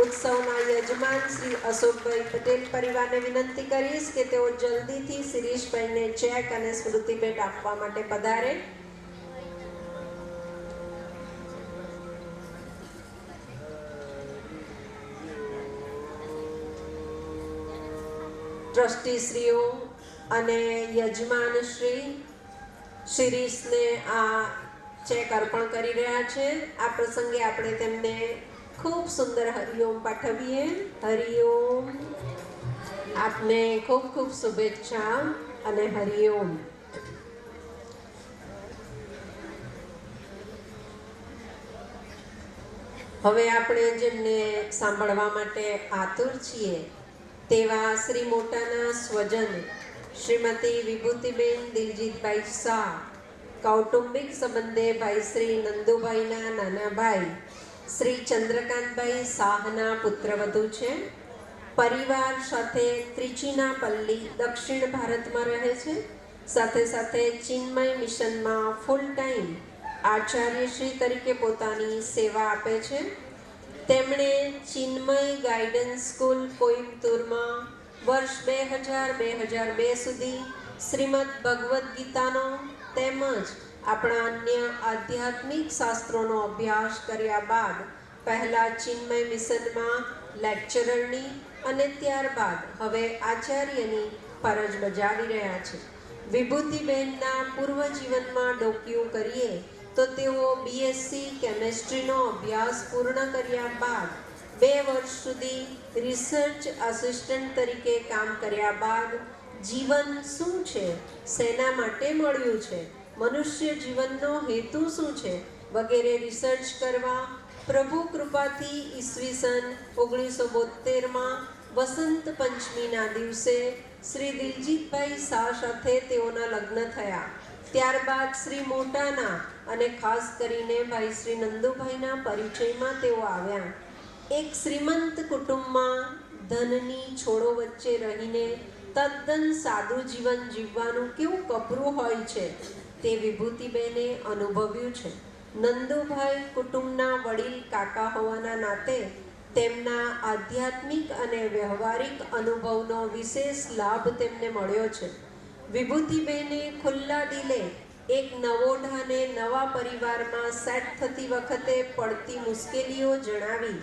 ઉત્સવના યજમાન શ્રી અશોકભાઈ પટેલ પરિવારને વિનંતી કરીશ કે તેઓ જલ્દીથી શિરીષભાઈને ચેક અને સ્મૃતિ ભેટ આપવા માટે પધારે. ટ્રસ્ટીશ્રીઓ અને યજમાન શ્રી શિરીષને આ ચેક અર્પણ કરી રહ્યા છે. આ પ્રસંગે આપણે તેમને ખૂબ સુંદર હરિઓમ પાઠવીએ. હરિઓમ. આપને ખૂબ ખૂબ શુભેચ્છા અને હરિઓમ. હવે આપણે જેમને સાંભળવા માટે આતુર છીએ તેવા શ્રી મોટાના સ્વજન શ્રીમતી વિભૂતિબેન દિલજીતભાઈ શાહ, કૌટુંબિક સંબંધે ભાઈ શ્રી નંદુભાઈના નાના ભાઈ શ્રી ચંદ્રકાંતભાઈ શાહના પુત્રવધુ છે. પરિવાર સાથે ત્રિચિનાપલ્લી દક્ષિણ ભારતમાં રહે છે. સાથે સાથે ચિન્મય મિશનમાં ફૂલ ટાઈમ આચાર્યશ્રી તરીકે પોતાની સેવા આપે છે. તેમણે ચિન્મય ગાઈડન્સ સ્કૂલ કોઈમ્બતુરમાં વર્ષ 2000-2002 સુધી શ્રીમદ ભગવદ્ ગીતાનો તેમજ આપણા અન્ય આધ્યાત્મિક શાસ્ત્રોનો અભ્યાસ કર્યા બાદ પહેલાં ચિન્મય મિશનમાં લેક્ચરરની અને ત્યારબાદ હવે આચાર્યની ફરજ બજાવી રહ્યા છે. વિભૂતિબેનના પૂર્વ જીવનમાં ડોકિયું કરીએ તો તેઓ બીએસસી કેમેસ્ટ્રીનો અભ્યાસ પૂર્ણ કર્યા બાદ 2 વર્ષ સુધી રિસર્ચ આસિસ્ટન્ટ તરીકે કામ કર્યા બાદ જીવન શું છે, શેના માટે મળ્યું છે, મનુષ્ય જીવનનો હેતુ શું છે વગેરે રિસર્ચ કરવા પ્રભુ કૃપાથી ઈસવીસન 1972માં વસંત પંચમીના દિવસે શ્રી દિલજીતભાઈ શાહ સાથે તેઓના લગ્ન થયા. ત્યારબાદ શ્રી મોટાના અને ખાસ કરીને ભાઈ શ્રી નંદુભાઈના પરિચયમાં તેઓ આવ્યા. એક શ્રીમંત કુટુંબમાં ધનની છોડો વચ્ચે રહીને તદ્દન સાદું જીવન જીવવાનું કેવું કપરું હોય છે તે વિભૂતિબેને અનુભવ્યું છે. નંદુભાઈ કુટુંબના વડીલ કાકા હોવાના નાતે તેમના આધ્યાત્મિક અને વ્યવહારિક અનુભવનો વિશેષ લાભ તેમને મળ્યો છે. વિભૂતિબેને ખુલ્લા દિલે એક નવોઢાને નવા પરિવારમાં સેટ થતી વખતે પડતી મુશ્કેલીઓ જણાવી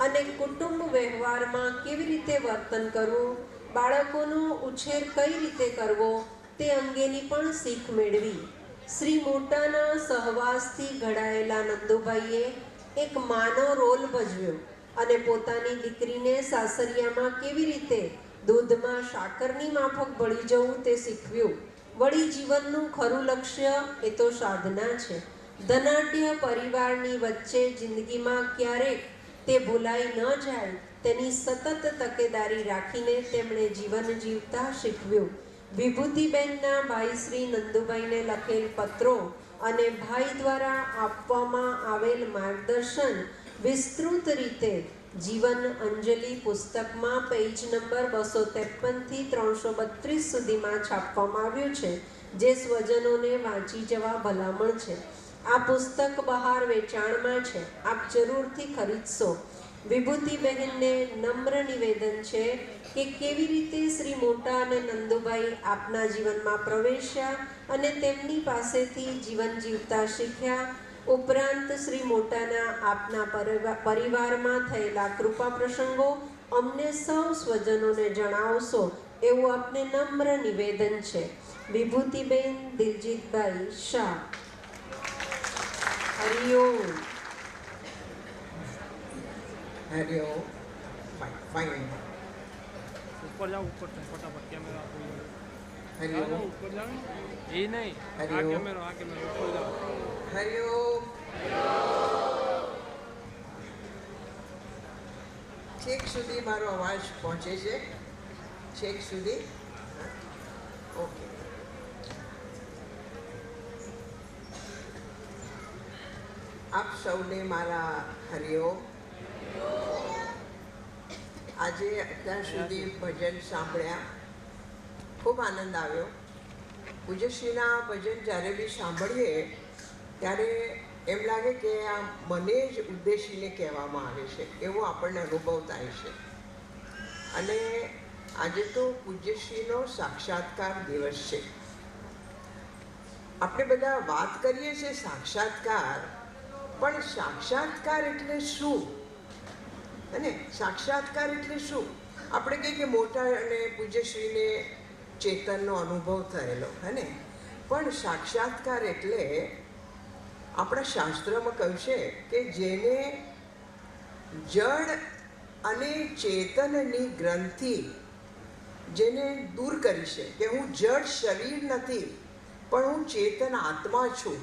અને કુટુંબ વ્યવહારમાં કેવી રીતે વર્તન કરવું, બાળકોનો ઉછેર કઈ રીતે કરવો તે અંગેની પણ શીખ મેળવી. શ્રી મોટાના સહવાસથી ઘડાયેલા નંદુભાઈએ એક માનો રોલ ભજવ્યો અને પોતાની દીકરીને સાસરિયામાં કેવી રીતે દૂધમાં સાકરની માફક ભળી જવું તે શીખવ્યું. વળી જીવનનું ખરું લક્ષ્ય એ તો સાધના છે. ધનાઢ્ય પરિવારની વચ્ચે જિંદગીમાં ક્યારેક તે ભૂલાઈ ન જાય તેની સતત તકેદારી રાખીને તેમણે જીવન જીવતા શીખવ્યું. વિભૂતિબેનના ભાઈ શ્રી નંદુભાઈને લખેલ પત્રો અને ભાઈ દ્વારા આપવામાં આવેલ માર્ગદર્શન વિસ્તૃત રીતે જીવન અંજલિ પુસ્તકમાં પેજ નંબર 253થી 332 સુધીમાં છાપવામાં આવ્યું છે, જે સ્વજનોને વાંચી જવા ભલામણ છે. આ પુસ્તક બહાર વેચાણમાં છે, આપ જરૂરથી ખરીદશો. વિભૂતિબહેનને નમ્ર નિવેદન છે કે કેવી રીતે શ્રી મોટા અને નંદુભાઈ આપના જીવનમાં પ્રવેશ્યા અને તેમની પાસેથી જીવન જીવતા શીખ્યા. ઉપરાંત શ્રી મોટાના આપના પરિવારમાં થયેલા કૃપા પ્રસંગો અમને સૌ સ્વજનોને જણાવશો એવું આપને નમ્ર નિવેદન છે. વિભૂતિબેન દિલજીતભાઈ શાહ. હરિઓમ. હરિઓમ. ફાઇન. ઉપર જાઓ, ઉપર ફટાફટ કેમેરા હરિઓમ. ઉપર જાઓ. એ નહીં, આ હરિઓમ. કેમેરો ઉપર જાઓ. હરિઓમ. છેક સુધી મારો અવાજ પહોંચે છે? છેક સુધી? ઓકે. આપ સૌને મારા હરિઓમ. આજે અત્યાર સુધી ભજન સાંભળ્યા, ખૂબ આનંદ આવ્યો. પૂજ્યશ્રીના ભજન જ્યારે બી સાંભળીએ ત્યારે એમ લાગે કે આ મને જ ઉદ્દેશીને કહેવામાં આવે છે એવો આપણને અનુભવ થાય છે. અને આજે તો પૂજ્યશ્રીનો સાક્ષાત્કાર દિવસ છે. આપણે બધા વાત કરીએ છીએ સાક્ષાત્કાર, પણ સાક્ષાત્કાર એટલે શું? અને સાક્ષાત્કાર એટલે શું? આપણે કહીએ કે મોટા અને પૂજ્યશ્રીને ચેતનનો અનુભવ થયેલો, હે ને? પણ સાક્ષાત્કાર એટલે આપણા શાસ્ત્રમાં કહ્યું છે કે જેને જડ અને ચેતનની ગ્રંથિ જેને દૂર કરી છે, કે હું જડ શરીર નથી પણ હું ચેતન આત્મા છું,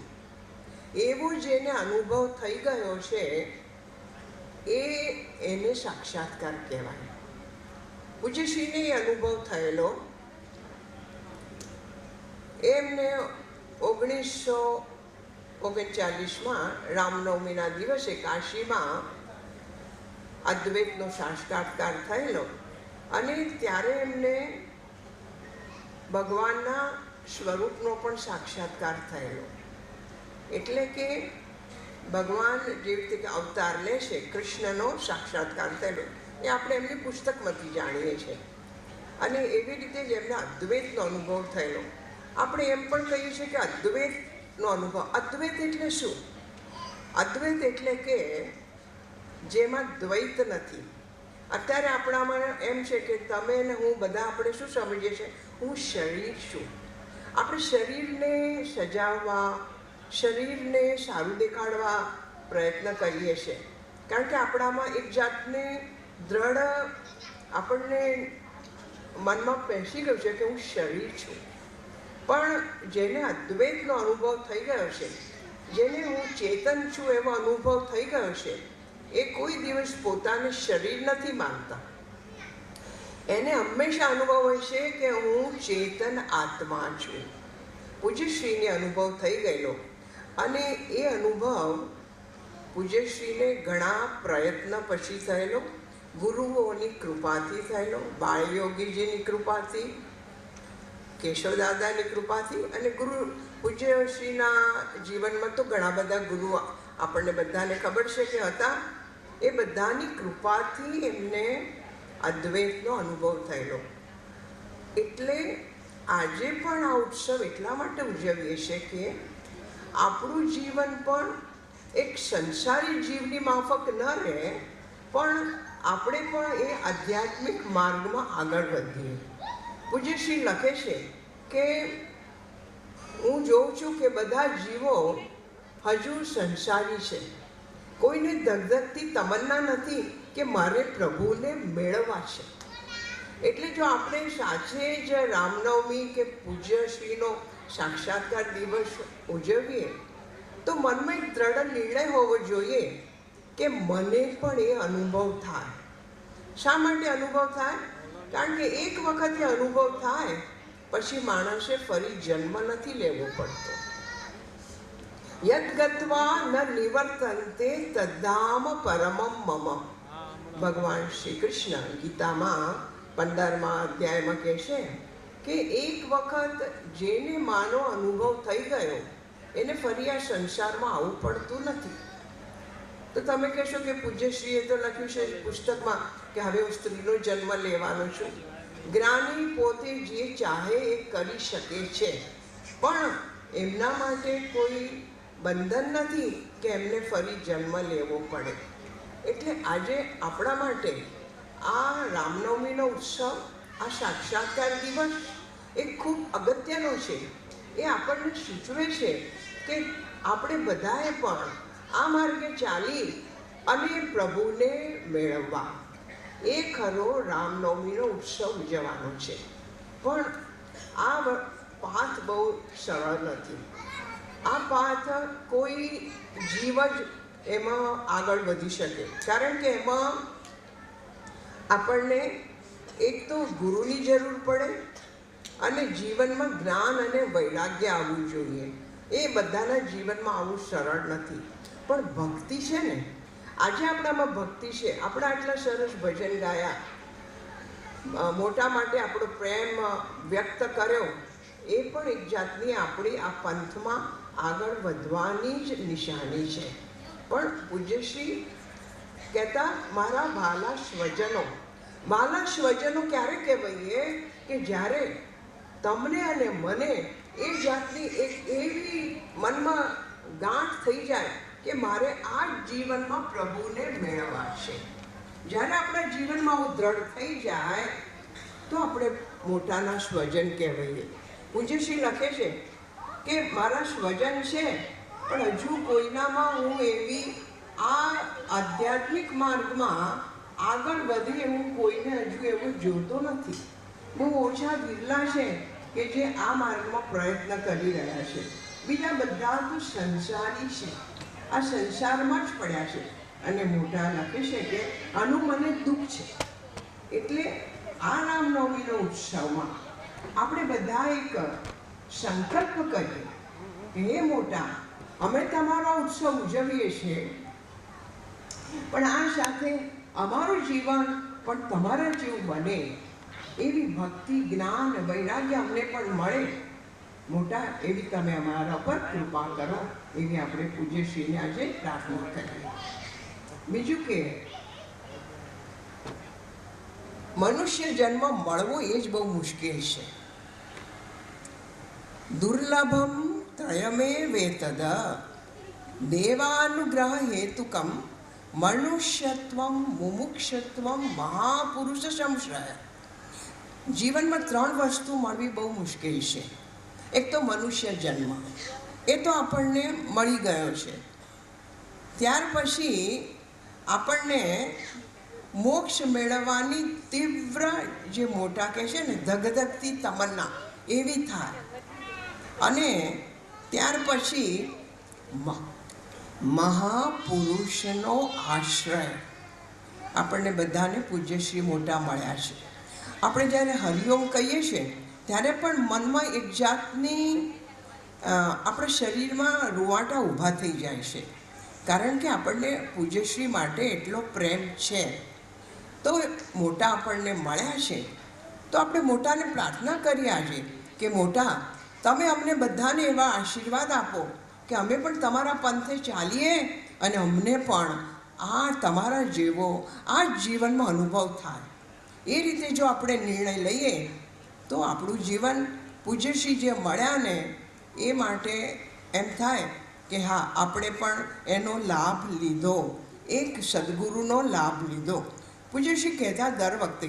એવો જેને અનુભવ થઈ ગયો છે એને સાક્ષાત્કાર કહેવાય. પૂજ્યશ્રીને એ અનુભવ થયેલો. એમને 1939માં રામનવમીના દિવસે કાશીમાં અદ્વૈતનો સાક્ષાત્કાર થયેલો અને ત્યારે એમને ભગવાનના સ્વરૂપનો પણ સાક્ષાત્કાર થયેલો. એટલે કે ભગવાન જેવી રીતે અવતાર લે છે, કૃષ્ણનો સાક્ષાત્કાર થયેલો એ આપણે એમની પુસ્તકમાંથી જાણીએ છીએ. અને એવી રીતે જ એમને અદ્વૈતનો અનુભવ થયેલો. આપણે એમ પણ કહીએ છીએ કે અદ્વૈતનો અનુભવ. અદ્વૈત એટલે શું? અદ્વૈત એટલે કે જેમાં દ્વૈત નથી. અત્યારે આપણામાં એમ છે કે તમે ને હું બધા આપણે શું સમજીએ છીએ? હું શરીર છું. આપણે શરીરને સજાવવા, શરીરને સારું દેખાડવા પ્રયત્ન કરીએ છીએ. કારણ કે આપણામાં એક જાતને દ્રઢ આપણને મનમાં બેસી ગયું છે કે હું શરીર છું. પણ જેને અદ્વૈતનો અનુભવ થઈ ગયો છે, જેને હું ચેતન છું એવો અનુભવ થઈ ગયો છે, એ કોઈ દિવસ પોતાને શરીર નથી માનતા. એને હંમેશા અનુભવ હોય છે કે હું ચેતન આત્મા છું. પૂજ્યશ્રીને અનુભવ થઈ ગયેલો અને એ અનુભવ પૂજ્યશ્રીને ઘણા પ્રયત્ન પછી થયેલો, ગુરુઓની કૃપાથી થયેલો, બાળયોગીજીની કૃપાથી, કેશવદાદાની કૃપાથી અને ગુરુ પૂજ્યશ્રીના જીવનમાં તો ઘણા બધા ગુરુ આપણને બધાને ખબર છે કે હતા. એ બધાની કૃપાથી એમને અદ્વૈતનો અનુભવ થયેલો. એટલે આજે પણ આ ઉત્સવ એટલા માટે ઉજવીએ છીએ કે આપણું જીવન પણ એક સંસારી જીવની માફક ન રહે, પણ આપણે પણ એ આધ્યાત્મિક માર્ગમાં આગળ વધીએ. પૂજ્યશ્રી લખે છે કે હું જોઉં છું કે બધા જીવો હજુ સંસારી છે. કોઈને ધગધગતી તમન્ના નથી કે મારે પ્રભુને મેળવવા છે. એટલે જો આપણે સાચે જ રામનવમી કે પૂજ્યશ્રીનો સાક્ષાત્કાર દિવસ ઉજવીએ તો મનમાં એક દ્રઢ નિર્ણય હોવો જોઈએ કે મને પણ એ અનુભવ થાય. શા માટે અનુભવ થાય? કારણ કે એક વખત એ અનુભવ થાય પછી માણસે ફરી જન્મ નથી લેવો પડતો. યદ ગત્વા ન નિવર્તન્તે તદ્ધામ પરમમ મમ. ભગવાન શ્રી કૃષ્ણ ગીતામાં 15મા અધ્યાયમાં કહે છે કે એક વખત જેને માનો અનુભવ થઈ ગયો એને ફરી આ સંસારમાં આવવું પડતું નથી. તો તમે કહેશો કે પૂજ્યશ્રીએ તો લખ્યું છે પુસ્તકમાં કે હવે હું સ્ત્રીનો જન્મ લેવાનો છું. જ્ઞાની પોતે જે ચાહે એ કરી શકે છે, પણ એમના માટે કોઈ બંધન નથી કે એમને ફરી જન્મ લેવો પડે. એટલે આજે આપણા માટે આ રામનવમીનો ઉત્સવ, આ સાક્ષાત્કાર દિવસ એ ખૂબ અગત્યનો છે. એ આપણને સૂચવે છે કે આપણે બધાએ પણ આ માર્ગે ચાલી અને પ્રભુને મેળવવા. એ ખરો રામનવમીનો ઉત્સવ ઉજવવાનો છે. પણ આ પાથ બહુ સરળ નથી. આ પાથ કોઈ જીવ જ એમાં આગળ વધી શકે. કારણ કે એમાં આપણને એક તો ગુરુની જરૂર પડે અને જીવનમાં જ્ઞાન અને વૈરાગ્ય આવવું જોઈએ. એ બધાના જીવનમાં આવું સરળ નથી. પણ ભક્તિ છે ને, આજે આપણામાં ભક્તિ છે. આપણે આટલા સરસ ભજન ગાયા, મોટા માટે આપણો પ્રેમ વ્યક્ત કર્યો, એ પણ એક જાતની આપણી આ પંથમાં આગળ વધવાની જ નિશાની છે. પણ પૂજ્યશ્રી કહેતા મારા ભાલા સ્વજનો. ભાલા સ્વજનો ક્યારે કહેવાય કે જ્યારે તમને અને મને એ જાતની એક એવી મનમાં ગાંઠ થઈ જાય કે મારે આ જ જીવનમાં પ્રભુને મેળવવા છે. જ્યારે આપણા જીવનમાં આવું દ્રઢ થઈ જાય તો આપણે મોટાના સ્વજન કહેવાઈએ. પૂજ્યશ્રી લખે છે કે મારા સ્વજન છે, પણ હજુ કોઈનામાં હું એવી આ આધ્યાત્મિક માર્ગમાં આગળ વધે એવું કોઈને હજુ એવું જોતો નથી. બહુ ઓછા વિરલા છે કે જે આ માર્ગમાં પ્રયત્ન કરી રહ્યા છે. બીજા બધા તો સંસારી છે, આ સંસારમાં જ પડ્યા છે. અને મોટા લખે છે કે આનું મને દુઃખ છે. એટલે આ રામનવમીનો ઉત્સવમાં આપણે બધા એક સંકલ્પ કરીએ કે હે મોટા, અમે તમારો ઉત્સવ ઉજવીએ છીએ, પણ આ સાથે અમારું જીવન પણ તમારા જેવું બને એવી ભક્તિ, જ્ઞાન, વૈરાગ્ય અમને પણ મળે. મોટા, એવી તમે અમારા પર કૃપા કરો, એવી આપણે પૂજ્યશ્રીને આજે પ્રાર્થના કરીએ. બીજું કે મનુષ્ય જન્મ મળવો એ જ બહુ મુશ્કેલ છે. દુર્લભમ ત્રયમે વેતદ દેવાનુગ્રહ હેતુકમ મનુષ્યત્વમ મુમુક્ષત્વમ મહાપુરુષ સંશ્રય. જીવનમાં 3 વસ્તુ મળવી બહુ મુશ્કેલ છે. એક તો મનુષ્ય જન્મ, એ તો આપણને મળી ગયો છે. ત્યાર પછી આપણને મોક્ષ મેળવવાની તીવ્ર, જે મોટા કહે છે ને, ધગધગતી તમન્ના એવી થાય. અને ત્યાર પછી મહાપુરુષનો આશ્રય. આપણને બધાને પૂજ્યશ્રી મોટા મળ્યા છે. આપણે જ્યારે હરિઓમ કહીએ છીએ ત્યારે પણ મનમાં એક જાતની આપણા શરીરમાં રૂવાટા ઊભા થઈ જાય છે, કારણ કે આપણને પૂજ્યશ્રી માટે એટલો પ્રેમ છે. તો મોટા આપણને મળ્યા છે, તો આપણે મોટાને પ્રાર્થના કરીએ આજે કે મોટા, તમે અમને બધાને એવા આશીર્વાદ આપો કે અમે પણ તમારા પંથે ચાલીએ અને અમને પણ આ તમારા જેવો આ જ જીવનમાં અનુભવ થાય. એ રીતે જો આપણે નિર્ણય લઈએ તો આપણું જીવન પૂજ્યશ્રી જે મળ્યા ને એ માટે એમ થાય કે હા, આપણે પણ એનો લાભ લીધો, એક સદગુરુનો લાભ લીધો. પૂજ્યશ્રી કહેતા દર વખતે,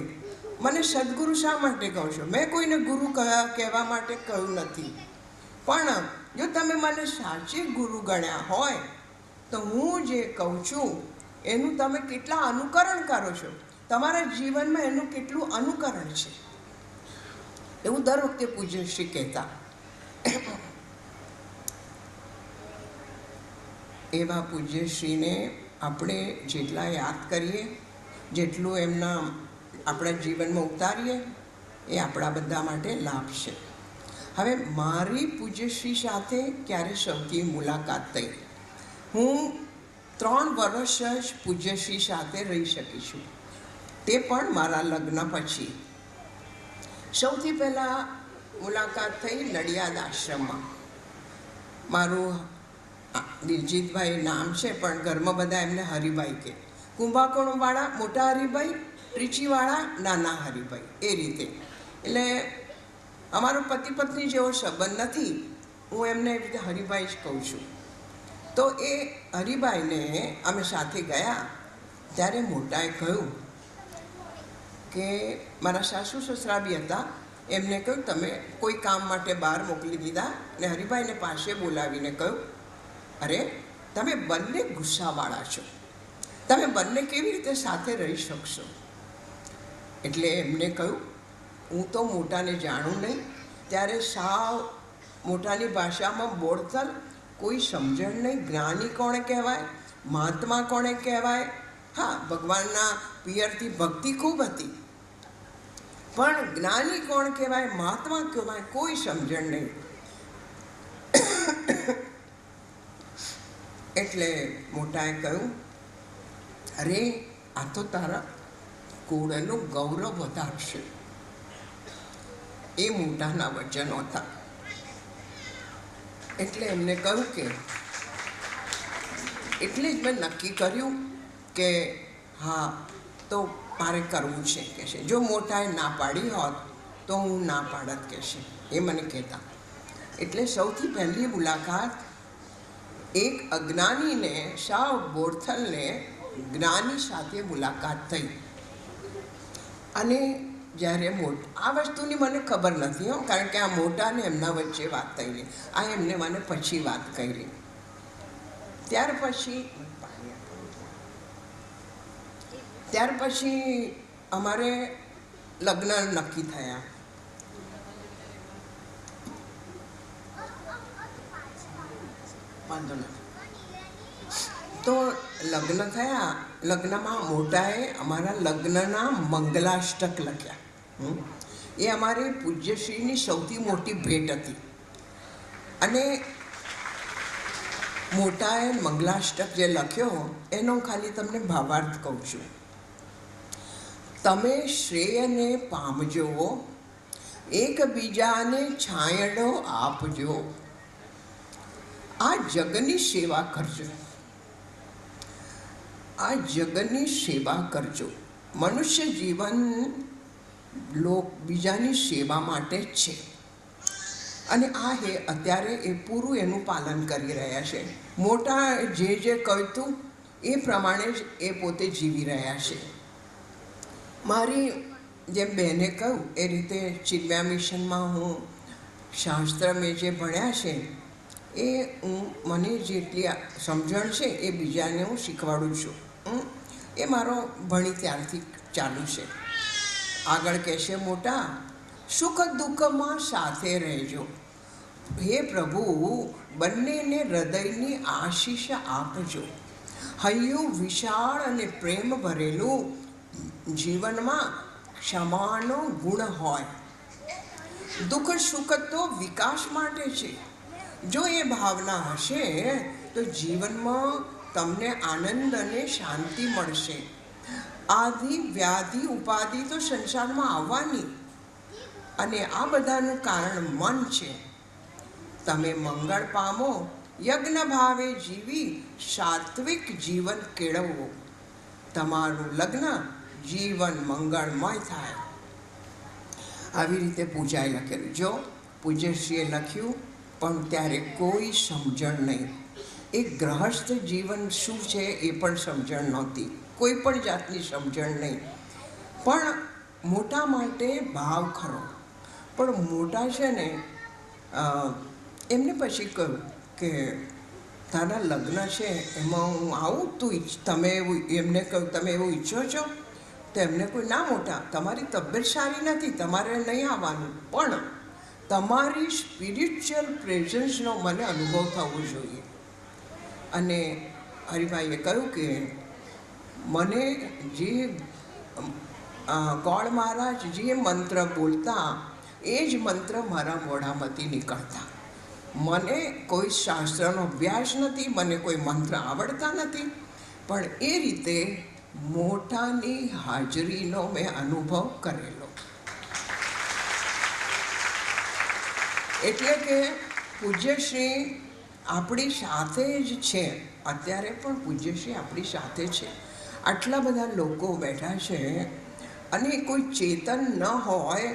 મને સદગુરુ શા માટે કહો છો? મેં કોઈને ગુરુ કહેવા માટે કહ્યું નથી, પણ જો તમે મને સાચી ગુરુ ગણ્યા હોય તો હું જે કહું છું એનું તમે કેટલા અનુકરણ કરો છો, તમારા જીવનમાં એનું કેટલું અનુકરણ છે, એવું દર વખતે પૂજ્યશ્રી કહેતા. એવા પૂજ્યશ્રીને આપણે જેટલા યાદ કરીએ, જેટલું એમના આપણા જીવનમાં ઉતારીએ, એ આપણા બધા માટે લાભ છે. હવે મારી પૂજ્યશ્રી સાથે ક્યારે સૌથી મુલાકાત થઈ? હું 3 વર્ષ જ પૂજ્યશ્રી સાથે રહી શકી છું, તે પણ મારા લગ્ન પછી. સૌથી પહેલાં મુલાકાત થઈ નડિયાદ આશ્રમમાં. મારું દિલજીતભાઈ નામ છે, પણ ઘરમાં બધા એમને હરિભાઈ કહે. કુંભાકોણવાળા મોટા હરિભાઈ, ત્રીચીવાળા નાના હરિભાઈ, એ રીતે. એટલે અમારો પતિ પત્ની જેવો સંબંધ નથી, હું એમને એવી રીતે હરિભાઈ જ કહું છું. તો એ હરિભાઈને અમે સાથે ગયા ત્યારે મોટાએ કહ્યું કે મારા સાસુ સસરા બી હતા, એમને કહ્યું તમે કોઈ કામ માટે બહાર મોકલી દીધા, ને હરિભાઈને પાસે બોલાવીને કહ્યું, અરે તમે બંને ગુસ્સાવાળા છો, તમે બંને કેવી રીતે સાથે રહી શકશો? એટલે એમને કહ્યું, હું તો મોટાને જાણું નહીં, ત્યારે સાવ મોટાની ભાષામાં બોળતલ, કોઈ સમજણ નહીં. જ્ઞાની કોણે કહેવાય, મહાત્મા કોણે કહેવાય? હા, ભગવાનના પિયરથી ભક્તિ ખૂબ હતી, પણ જ્ઞાની કોણ કહેવાય, મહાત્મા કહેવાય, કોઈ સમજણ નહીં. એટલે મોટાએ કહ્યું, અરે આ તો તારા કુળનું ગૌરવ વધારશે. એ મોટાના વચનો હતા. એટલે એમને કહ્યું કે એટલે જ મેં નક્કી કર્યું કે હા, તો મારે કરવું છે કે છે. જો મોટાએ ના પાડી હોત તો હું ના પાડત કે છે, એ મને કહેતા. એટલે સૌથી પહેલી મુલાકાત એક અજ્ઞાનીને, સાવ બોરથલને જ્ઞાની સાથે મુલાકાત થઈ. અને જ્યારે આ વસ્તુની મને ખબર નથી હો, કારણ કે આ મોટા ને એમના વચ્ચે વાત થયેલી, આ એમને મને પછી વાત કરી. ત્યાર પછી અમારે લગ્ન નક્કી થયા. વાંધો નથી. તો લગ્ન થયા, લગ્નમાં મોટાએ અમારા લગ્નના મંગલાષ્ટક લખ્યા. એ અમારી પૂજ્યશ્રીની સૌથી મોટી ભેટ હતી. અને મોટાએ મંગલાષ્ટક જે લખ્યો એનો ખાલી તમને ભાવાર્થ કહું છું. તમે શ્રેયને પામજો, એકબીજાને છાંયડો આપજો, આ જગની સેવા કરજો. આ જગની સેવા કરજો. મનુષ્ય જીવન બીજાની સેવા માટે જ છે. અને આ હે અત્યારે એ પૂરું એનું પાલન કરી રહ્યા છે. મોટા જે કહ્યું એ પ્રમાણે જ એ પોતે જીવી રહ્યા છે. મારી જેમ બહેને કહ્યું એ રીતે ચિન્મયા મિશનમાં હું શાસ્ત્ર મેં જે ભણ્યા છે એ મને જેટલી સમજણ છે એ બીજાને હું શીખવાડું છું. એ મારો ભણી ત્યારથી ચાલુ છે. આગળ કહેશે મોટા, સુખ દુઃખમાં સાથે રહેજો. હે પ્રભુ, બંનેને હૃદયની આશીષ આપજો. હૈયું વિશાળ અને પ્રેમ ભરેલું, જીવનમાં ક્ષમાનો ગુણ હોય. દુઃખ સુખ તો વિકાસ માટે છે. જો એ ભાવના હશે તો જીવનમાં તમને આનંદ અને શાંતિ મળશે. આદિ વ્યાધિ ઉપાધિ તો સંસારમાં આવવાની, અને આ બધાનું કારણ મન છે. તમે મંગળ પામો, યજ્ઞ ભાવે જીવી સાત્વિક જીવન કેળવો. તમારું લગ્ન જીવન મંગળમય થાય. આવી રીતે પૂજાએ લખેલું. જો પૂજ્યશ્રીએ લખ્યું પણ ત્યારે કોઈ સમજણ નહીં. એક ગ્રહસ્થ જીવન શું છે એ પણ સમજણ નહોતી. કોઈ પણ જાતની સમજણ નહીં. પણ મોટા માટે ભાવ ખરો. પણ મોટા છે ને એમને પછી કહ્યું કે તારા લગ્ન છે એમાં હું આવું, તમે એવું એમને કહ્યું તમે એવું ઈચ્છો છો? તો એમને કોઈ, ના મોટા, તમારી તબિયત સારી નથી, તમારે નહીં આવવાનું, પણ તમારી સ્પિરિચ્યુઅલ પ્રેઝન્સનો મને અનુભવ થવો જોઈએ. અને હરિભાઈએ કહ્યું કે મને જે ગોળ મહારાજ જે મંત્ર બોલતા એ જ મંત્ર મારા મોઢામાંથી નીકળતા. મને કોઈ શાસ્ત્રનો અભ્યાસ નથી, મને કોઈ મંત્ર આવડતા નથી, પણ એ રીતે મોટાની હાજરીનો મેં અનુભવ કરેલો. એટલે કે પૂજ્યશ્રી આપણી સાથે જ છે. અત્યારે પણ પૂજ્યશ્રી આપણી સાથે છે. આટલા બધા લોકો બેઠા છે અને કોઈ ચેતન ન હોય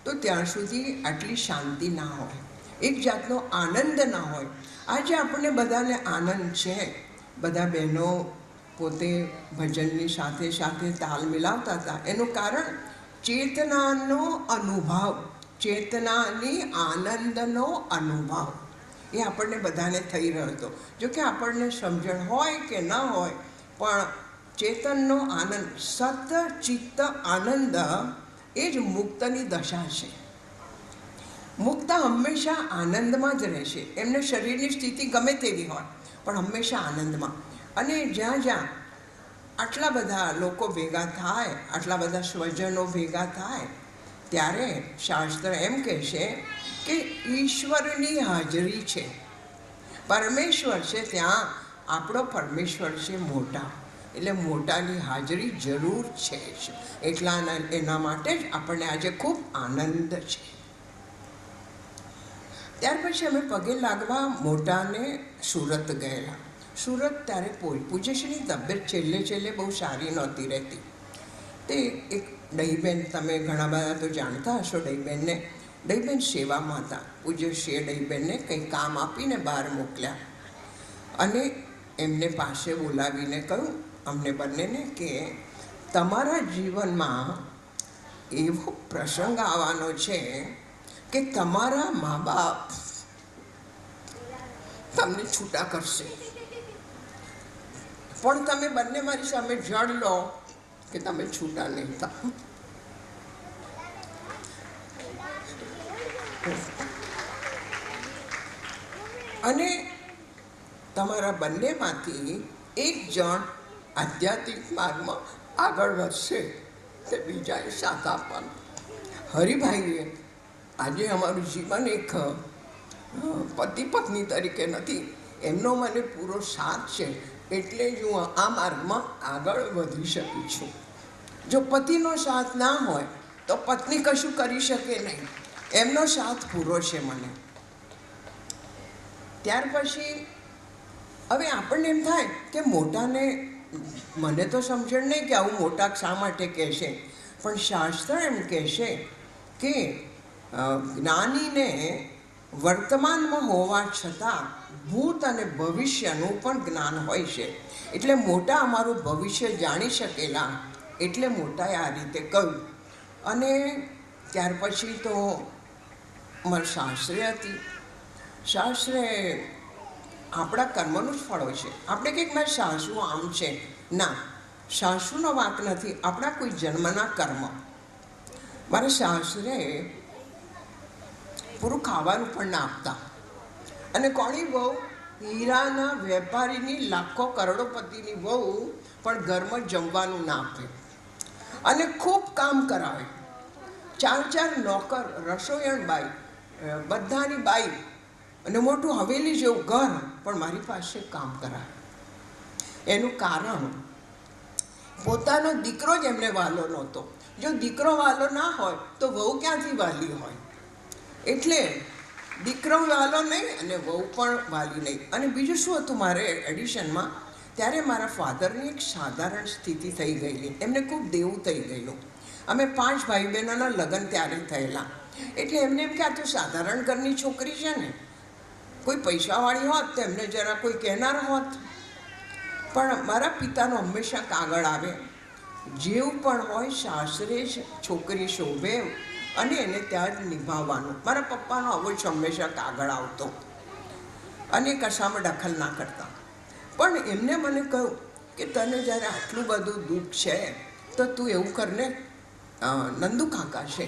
તો ત્યાં સુધી આટલી શાંતિ ના હોય, એક જાતનો આનંદ ના હોય. આજે આપણને બધાને આનંદ છે. બધા બહેનો પોતે ભજનની સાથે સાથે તાલ મિલાવતા હતા. એનું કારણ ચેતનાનો અનુભવ, ચેતનાની આનંદનો અનુભવ એ આપણને બધાને થઈ રહ્યો હતો. જો કે આપણને સમજણ હોય કે ન હોય, પણ ચેતનનો આનંદ, સત ચિત્ત આનંદ એ જ મુક્તની દશા છે. મુક્ત હંમેશા આનંદમાં જ રહેશે. એમને શરીરની સ્થિતિ ગમે તેવી હોય પણ હંમેશા આનંદમાં. અને જ્યાં જ્યાં આટલા બધા લોકો ભેગા થાય, આટલા બધા સ્વજનો ભેગા થાય, ત્યારે શાસ્ત્ર એમ કહેશે કે ઈશ્વરની હાજરી છે, પરમેશ્વર છે. ત્યાં આપણો પરમેશ્વર છે મોટા. એટલે મોટાની હાજરી જરૂર છે જ. એના માટે જ આપણને આજે ખૂબ આનંદ છે. ત્યાર પછી અમે પગે લાગવા મોટાને સુરત ગયેલા. સુરત ત્યારે પૂજ્યશ્રીની તબિયત છેલ્લે બહુ સારી નહોતી રહેતી. તે એક ડહીબેન, તમે ઘણા બધા તો જાણતા હશો ડહીબેનને. ડહીબેન સેવામાં હતા. પૂજ્યશ્રીએ ડહીબેનને કંઈ કામ આપીને બહાર મોકલ્યા અને એમને પાસે બોલાવીને કહ્યું અમને બંનેને કે તમારા જીવનમાં એવો પ્રસંગ આવવાનો છે કે તમારા મા બાપ તમને છૂટા કરશે, પણ તમે બંને મારી સામે જડ લો કે તમે છૂટા નહીં થાઓ. અને તમારા બંનેમાંથી એક જણ આધ્યાત્મિક માર્ગમાં આગળ વધશે તે બીજાએ સાથ આપવાનો. હરિભાઈએ આજે અમારું જીવન એક પતિ પત્ની તરીકે નથી, એમનો મને પૂરો સાથ છે, એટલે જ હું આ માર્ગમાં આગળ વધી શકી છું. જો પતિનો સાથ ના હોય તો પત્ની કશું કરી શકે નહીં, એમનો સાથ પૂરો છે મને. ત્યાર પછી હવે આપણને એમ થાય કે મોટાને, મને તો સમજણ નહીં કે આવું મોટા શા માટે કહેશે, પણ શાસ્ત્ર એમ કહેશે કે જ્ઞાનીને વર્તમાનમાં હોવા છતાં ભૂત અને ભવિષ્યનું પણ જ્ઞાન હોય છે. એટલે મોટા અમારું ભવિષ્ય જાણી શકેલા, એટલે મોટાએ આ રીતે કહ્યું. અને ત્યાર પછી તો મારી શાસ્ત્રે હતી. શાસ્ત્રે આપણા કર્મનું જ ફળ હોય છે. આપણે કંઈક મારી સાસુ આમ છે, ના, સાસુનો વાંક નથી, આપણા કોઈ જન્મના કર્મ. મારા સાસરે પૂરું ખાવાનું પણ ના આપતા, અને કોની વહુ? હીરાના વેપારીની, લાખો કરોડોપતિની વહુ પણ ઘરમાં જમવાનું ના આપે, અને ખૂબ કામ કરાવે. 4 નોકર, રસોઈણ બાઈ, બધાની બાઈ, અને મોટું હવેલી જેવું ઘર, પણ મારી પાસે કામ કરાવે. એનું કારણ પોતાનો દીકરો જ એમને વાલો નહોતો. જો દીકરો વાલો ના હોય તો વહુ ક્યાંથી વાલી હોય? એટલે દીકરો વાલો નહીં અને વહુ પણ વાલી નહીં. અને બીજું શું હતું મારે એડિશનમાં, ત્યારે મારા ફાધરની એક સાધારણ સ્થિતિ થઈ ગયેલી. એમને ખૂબ દેવું થઈ ગયેલું. અમે 5 ભાઈ બહેનોના લગ્ન ત્યારે થયેલા. એટલે એમને એમ કે આ તો સાધારણ ઘરની છોકરી છે ને, કોઈ પૈસાવાળી હોત તો એમને જરા કોઈ કહેનાર હોત. પણ મારા પિતાનો હંમેશા કાગળ આવે, જેવું પણ હોય સાસરે જ છોકરી શોભે અને એને ત્યાં જ નિભાવવાનું. મારા પપ્પાનો આવો જ હંમેશા કાગળ આવતો, અને કશામાં દખલ ના કરતા. પણ એમને મને કહ્યું કે તને જ્યારે આટલું બધું દુઃખ છે તો તું એવું કરને, નંદુ કાકા છે,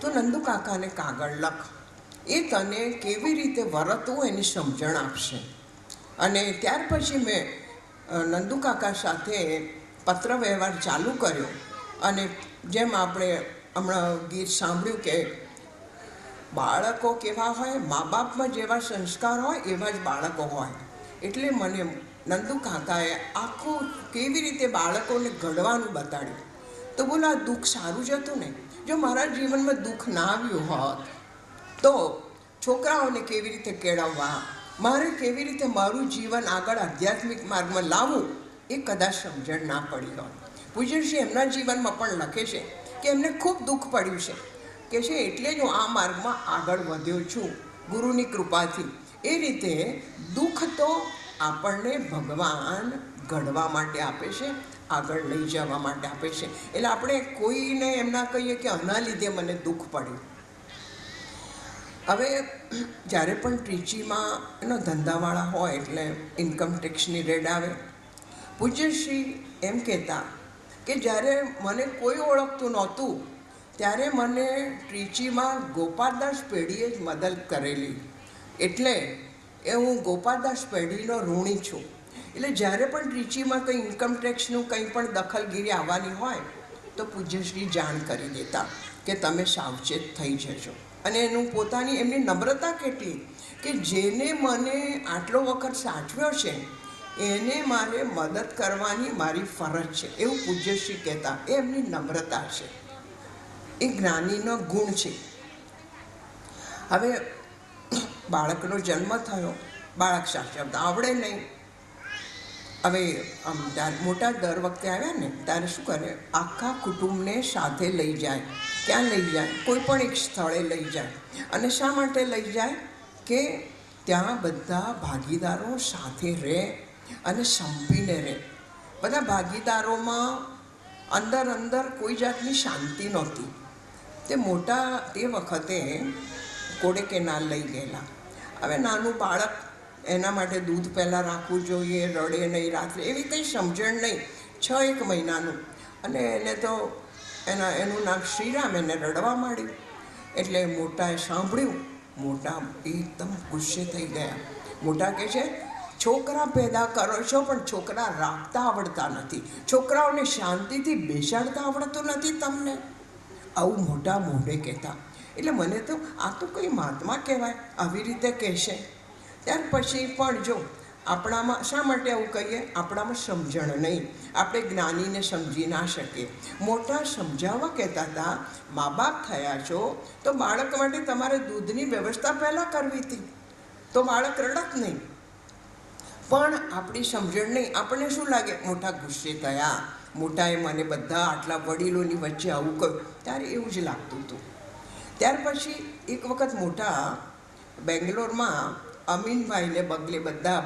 તો નંદુ કાકાને કાગળ લખ, એ તને કેવી રીતે વર્તવું એની સમજણ આપશે. અને ત્યાર પછી મેં નંદુ કાકા સાથે પત્ર વ્યવહાર ચાલુ કર્યો. અને જેમ આપણે હમણાં ગીત સાંભળ્યું કે બાળકો કેવા હોય, મા બાપમાં જેવા સંસ્કાર હોય એવા જ બાળકો હોય. એટલે મને નંદુ કાકાએ આખું કેવી રીતે બાળકોને ઘડવાનું બતાડ્યું. તો બોલો આ દુઃખ સારું જ હતું ને. જો મારા જીવનમાં દુઃખ ના આવ્યું હોત તો છોકરાઓને કેવી રીતે કેળવવા, મારે કેવી રીતે મારું જીવન આગળ આધ્યાત્મિક માર્ગમાં લાવવું, એ કદાચ સમજણ ના પડી હોત. પૂજ્યશ્રી એમના જીવનમાં પણ લખે છે કે એમને ખૂબ દુઃખ પડ્યું છે, કે છે એટલે જ હું આ માર્ગમાં આગળ વધ્યો છું ગુરુની કૃપાથી. એ રીતે દુઃખ તો આપણને ભગવાન ઘડવા માટે આપે છે, આગળ લઈ જવા માટે આપે છે. એટલે આપણે કોઈને એમ ના કહીએ કે આના લીધે મને દુઃખ પડ્યું. હવે જ્યારે પણ ટ્રીચીમાં એનો ધંધાવાળા હોય એટલે ઇન્કમ ટેક્સની રેડ આવે. પૂજ્યશ્રી એમ કહેતા કે જ્યારે મને કોઈ ઓળખતું નહોતું ત્યારે મને ટ્રીચીમાં ગોપાલદાસ પેઢીએ જ મદદ કરેલી, એટલે એ હું ગોપાલદાસ પેઢીનો ઋણી છું. એટલે જ્યારે પણ ટ્રીચીમાં કંઈ ઇન્કમ ટેક્સનું કંઈ પણ દખલગીરી આવવાની હોય તો પૂજ્યશ્રી જાણ કરી દેતા કે તમે સાવચેત થઈ જજો. અને એનું પોતાની એમની નમ્રતા કેટલી કે જેને મને આટલો વખત સાચવ્યો છે એને મારે મદદ કરવાની મારી ફરજ છે, એવું પૂજ્યશ્રી કહેતા. એ એમની નમ્રતા છે, એ જ્ઞાનીનો ગુણ છે. હવે બાળકનો જન્મ થયો, બાળક સાચવતા આવડે નહીં. હવે મોટા દર વખતે આવ્યા ને ત્યારે શું કરે, આખા કુટુંબને સાથે લઈ જાય. ક્યાં લઈ જાય? કોઈ પણ એક સ્થળે લઈ જાય. અને શા માટે લઈ જાય? કે ત્યાં બધા ભાગીદારો સાથે રહે અને સંપીને રહે. બધા ભાગીદારોમાં અંદર કોઈ જાતની શાંતિ નહોતી. તે મોટા તે વખતે કોડેકેનાલ લઈ ગયેલા. હવે નાનું બાળક, એના માટે દૂધ પહેલાં રાખવું જોઈએ, રડે નહીં રાત્રે, એવી કંઈ સમજણ નહીં. 6-1 મહિનાનું. અને એને તો એનું નામ શ્રીરામ, એને રડવા માંડ્યું. એટલે મોટાએ સાંભળ્યું, મોટા એકદમ ગુસ્સે થઈ ગયા. મોટા કહે છે છોકરા પેદા કરો છો પણ છોકરા રાખતા આવડતા નથી, છોકરાઓને શાંતિથી બેસાડતા આવડતું નથી તમને, આવું મોટા મોઢે કહેતા. એટલે મને તો આ તો કંઈ મહાત્મા કહેવાય, આવી રીતે કહેશે. ત્યાર પછી પણ જો આપણામાં શા માટે આવું કહીએ, આપણામાં સમજણ નહીં, આપણે જ્ઞાનીને સમજી ના શકીએ. મોટા સમજાવવા કહેતા હતા, મા બાપ થયા છો તો બાળક માટે તમારે દૂધની વ્યવસ્થા પહેલાં કરવી હતી, તો બાળક રડત નહીં. પણ આપણી સમજણ નહીં. આપણને શું લાગે, મોટા ગુસ્સે થયા, મોટાએ મને બધા આટલા વડીલોની વચ્ચે આવું કહ્યું, ત્યારે એવું જ લાગતું હતું. ત્યાર પછી એક વખત મોટા બેંગ્લોરમાં અમીનભાઈને બગલે બધા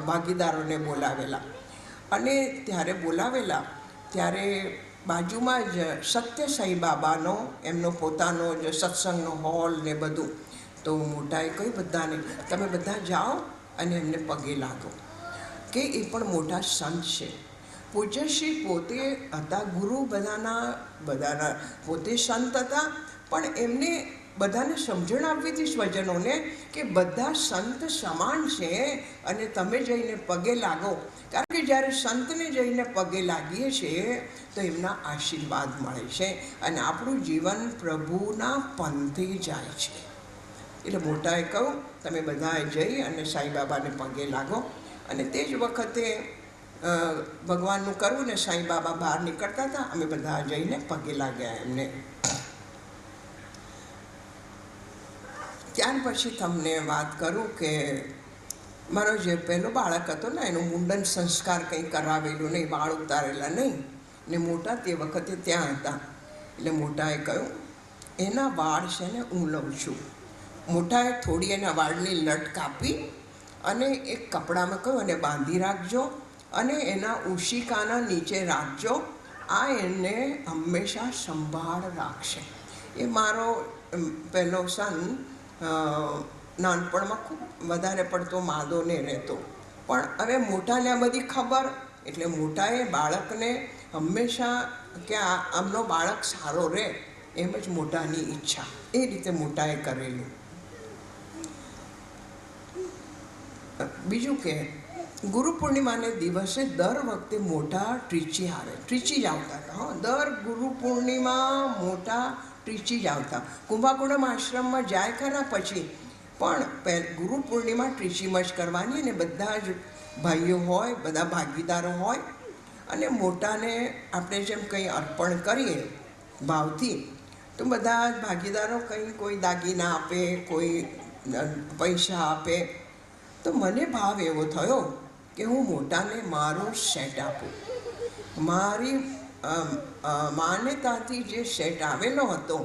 ભાગીદારોને બોલાવેલા, અને ત્યારે બોલાવેલા ત્યારે બાજુમાં જ સત્ય સાઈ બાબાનો એમનો પોતાનો જ સત્સંગનો હોલ ને બધું. તો મોટાએ કહ્યું બધાને, તમે બધા જાઓ અને એમને પગે લાગો, કે એ પણ મોટા સંત છે. પૂજ્યશ્રી પોતે હતા ગુરુ, બધાના પોતે સંત હતા, પણ એમને બધાને સમજણ આપવી હતી સ્વજનોને કે બધા સંત સમાન છે અને તમે જઈને પગે લાગો. કારણ કે જ્યારે સંતને જઈને પગે લાગીએ છીએ તો એમના આશીર્વાદ મળે છે અને આપણું જીવન પ્રભુના પંથે જાય છે. એટલે મોટાએ કહ્યું, તમે બધાએ જઈ અને સાંઈબાબાને પગે લાગો. અને તે જ વખતે ભગવાનનું કરવું ને સાંઈબાબા બહાર નીકળતા હતા, અમે બધા જઈને પગે લાગ્યા એમને. ત્યાર પછી તમને વાત કરું કે મારો જે પહેલો બાળક હતો ને, એનું મુંડન સંસ્કાર કંઈ કરાવેલું નહીં, વાળ ઉતારેલા નહીં, ને મોટા તે વખતે ત્યાં હતા. એટલે મોટાએ કહ્યું, એના વાળ છે ને હું લઉં છું. મોટાએ થોડી એના વાળની લટ કાપી અને એક કપડામાં કહ્યું અને બાંધી રાખજો અને એના ઉશિકાના નીચે રાખજો, આ એને હંમેશા સંભાળ રાખશે. એ મારો પહેલો સન નાનપણમાં ખૂબ વધારે પડતો માદો ને રહેતો, પણ હવે મોટાને આ બધી ખબર, એટલે મોટાએ બાળકને હંમેશા કે આમનો બાળક સારો રહે એમ જ મોટાની ઈચ્છા, એ રીતે મોટાએ કરેલું. બીજું કે ગુરુ પૂર્ણિમાને દિવસે દર વખતે મોટા ટ્રીચી આવે, ટ્રીચી જ આવતા હતા. દર ગુરુ પૂર્ણિમા મોટા ટ્રીચી જ આવતા. કુંભાકુંડમ આશ્રમમાં જાય ખરા પછી, પણ ગુરુ પૂર્ણિમા ટ્રીચીમાં જ કરવાની, અને બધા જ ભાઈઓ હોય, બધા ભાગીદારો હોય, અને મોટાને આપણે જેમ કંઈ અર્પણ કરીએ ભાવથી, તો બધા જ ભાગીદારો કંઈ કોઈ દાગીના આપે, કોઈ પૈસા આપે. તો મને ભાવ એવો થયો કે હું મોટાને મારો સેટ આપું. મારી માન્યતાથી જે સેટ આવેલો હતો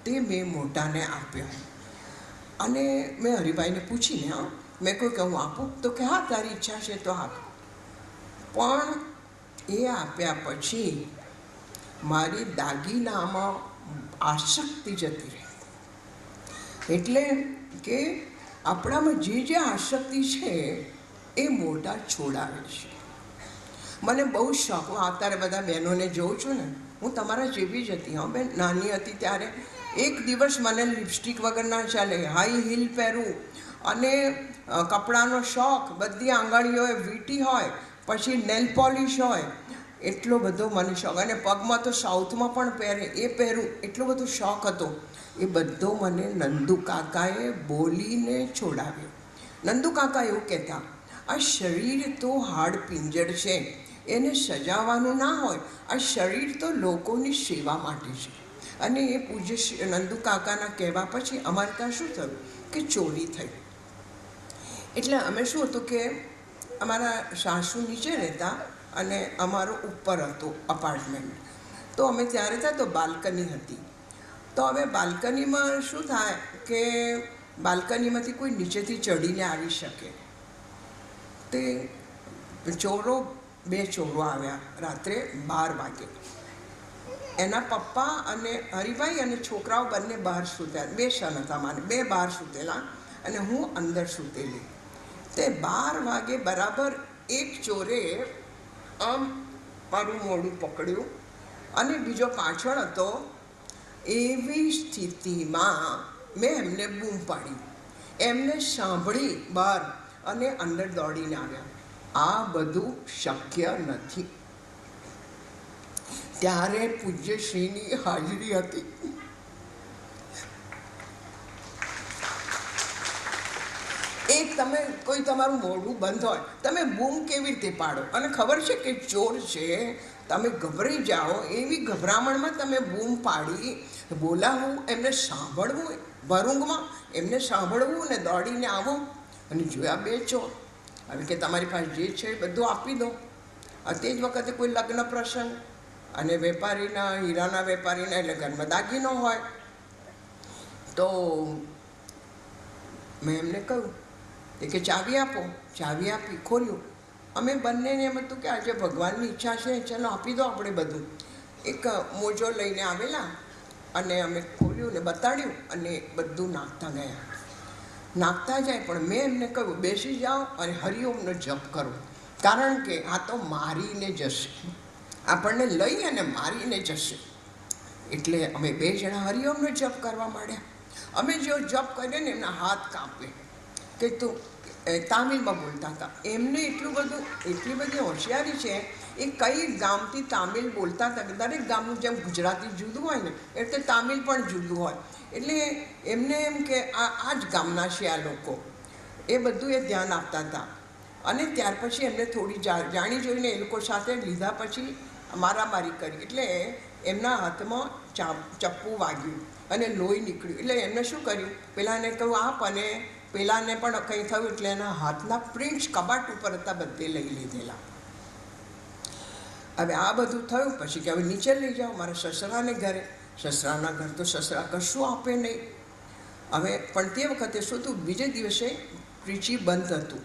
તે મેં મોટાને આપ્યો. અને મેં હરિભાઈને પૂછીને મેં કહ્યું કે હું આપું, તો કે હા તારી ઈચ્છા છે તો આપ. પણ એ આપ્યા પછી મારી દાગીનામાં આસક્તિ જતી રહી. એટલે કે આપણામાં જે આસક્તિ છે એ મોટા છોડાવે છે. મને બહુ શોખ, હું અત્યારે બધા બહેનોને જોઉં છું ને, હું તમારા જેવી જ હતી. હા બેન, નાની હતી ત્યારે એક દિવસ મને લિપસ્ટિક વગર ના ચાલે, હાઈ હીલ પહેરું, અને કપડાનો શોખ, બધી આંગળીઓએ વીંટી હોય, પછી નેલ પોલિશ હોય, એટલો બધો મને શોખ. અને પગમાં તો સાઉથમાં પણ પહેરે, એ પહેરું, એટલો બધો શોખ હતો. એ બધો મને નંદુ કાકાએ બોલીને છોડાવ્યો. નંદુ કાકા એવું કહેતા, આ શરીર તો હાડ પિંજર છે, એને સજાવવાનું ના હોય, આ શરીર તો લોકોની સેવા માટે છે. અને એ પૂજ્ય નંદુ કાકાના કહેવા પછી અમારે ત્યાં શું થયું કે ચોરી થઈ. એટલે અમે શું હતું કે અમારા સાસુ નીચે રહેતા અને અમારો ઉપર હતો અપાર્ટમેન્ટ. તો અમે ત્યાં રહેતા તો બાલ્કની હતી. તો હવે બાલ્કનીમાં શું થાય કે બાલ્કનીમાંથી કોઈ નીચેથી ચડીને આવી શકે. તે ચોરો, 2 ચોરો આવ્યા રાત્રે 12 વાગે. એના પપ્પા અને હરિભાઈ અને છોકરાઓ બંને બહાર સૂત્યા. 2 સન હતા મારે, 2 બહાર સૂતેલા અને હું અંદર સૂતેલી. તે 12 વાગે બરાબર એક ચોરે આમ મારું મોઢું પકડ્યું અને બીજો પાછળ હતો. એવી સ્થિતિમાં મેં એમને બૂમ પાડી, એમને સાંભળી બહાર, અને અંદર દોડીને આવ્યા. આ બધું શક્ય નથી. ત્યારે પૂજ્ય શ્રીની હાજરી હતી. એક તમે કોઈ તમારું મોઢું બંધ હોય, તમે બૂમ કેવી રીતે પાડો? અને ખબર છે કે ચોર છે, તમે ગભરાઈ જાઓ, એવી ગભરામણમાં તમે બૂમ પાડી બોલાવવું, એમને સાંભળવું, ભરૂંગમાં એમને સાંભળવું ને દોડીને આવો અને જોયા બે ચોર. હવે કે તમારી પાસે જે છે એ બધું આપી દો. તે જ વખતે કોઈ લગ્ન પ્રસંગ અને વેપારીના, હીરાના વેપારીના એટલે ઘરમાં દાગીનો હોય. તો મેં એમને કહ્યું કે ચાવી આપો. ચાવી આપી, ખોલ્યું. અમે બંનેને એમ હતું કે આજે ભગવાનની ઈચ્છા છે, ચાલો આપી દો આપણે બધું. એક મોજો લઈને આવેલા અને અમે ખોલ્યું ને બતાડ્યું અને બધું નાખતા ગયા. નાખતા જાય પણ મેં એમને કહ્યું બેસી જાઓ અને હરિઓમનો જપ કરો, કારણ કે આ તો મારીને જશે, આપણને લઈ અને મારીને જશે. એટલે અમે બે જણા હરિઓમનો જપ કરવા માંડ્યા. અમે જો જપ કરીએ ને એમના હાથ કાપે કે તું તામિલમાં બોલતા હતા. એમને એટલી બધી હોશિયારી છે. એ કઈ ગામથી તામિલ બોલતા હતા. દરેક ગામનું જેમ ગુજરાતી જુદું હોય ને એટલે તામિલ પણ જુદું હોય. એટલે એમને એમ કે આ જ ગામના છે આ લોકો, એ બધું એ ધ્યાન આપતા હતા. અને ત્યાર પછી એમને થોડી જાણી જોઈને એ લોકો સાથે લીધા પછી મારામારી કરી. એટલે એમના હાથમાં ચપ્પુ વાગ્યું અને લોહી નીકળ્યું. એટલે એમને શું કર્યું, પેલાને કહ્યું આપ, અને પેલાને પણ કંઈ થયું એટલે એના હાથના પ્રિન્ટ્સ કબાટ ઉપર હતા, બધે લઈ લીધેલા. હવે આ બધું થયું પછી કે હવે નીચે લઈ જાઓ મારા સસરાને ઘરે. સસરાના ઘર તો સસરા કશું આપે નહીં. હવે પણ તે વખતે શું હતું, બીજે દિવસે ત્રીચી બંધ હતું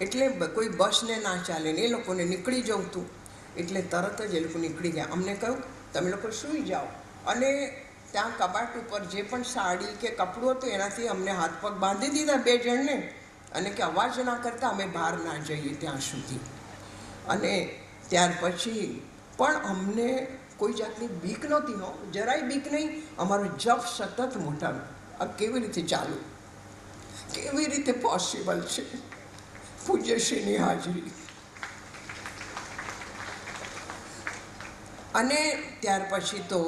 એટલે કોઈ બસને ના ચાલે ને એ લોકોને નીકળી જવું હતું. એટલે તરત જ એ લોકો નીકળી ગયા. અમને કહ્યું તમે લોકો સૂઈ જાઓ. અને ત્યાં કબાટ ઉપર જે પણ સાડી કે કપડું હતું એનાથી અમને હાથ પગ બાંધી દીધા બે જણને, અને કે અવાજ ના કરતા અમે બહાર ના જઈએ ત્યાં સુધી. અને ત્યાર પછી પણ અમને કોઈ જાતની બીક નહોતી, જરાય બીક નહીં. અમારો જપ સતત મોટા. આ કેવી રીતે ચાલુ, કેવી રીતે પોસિબલ છે પૂજ્યશ્રીની હાજરી? અને ત્યાર પછી તો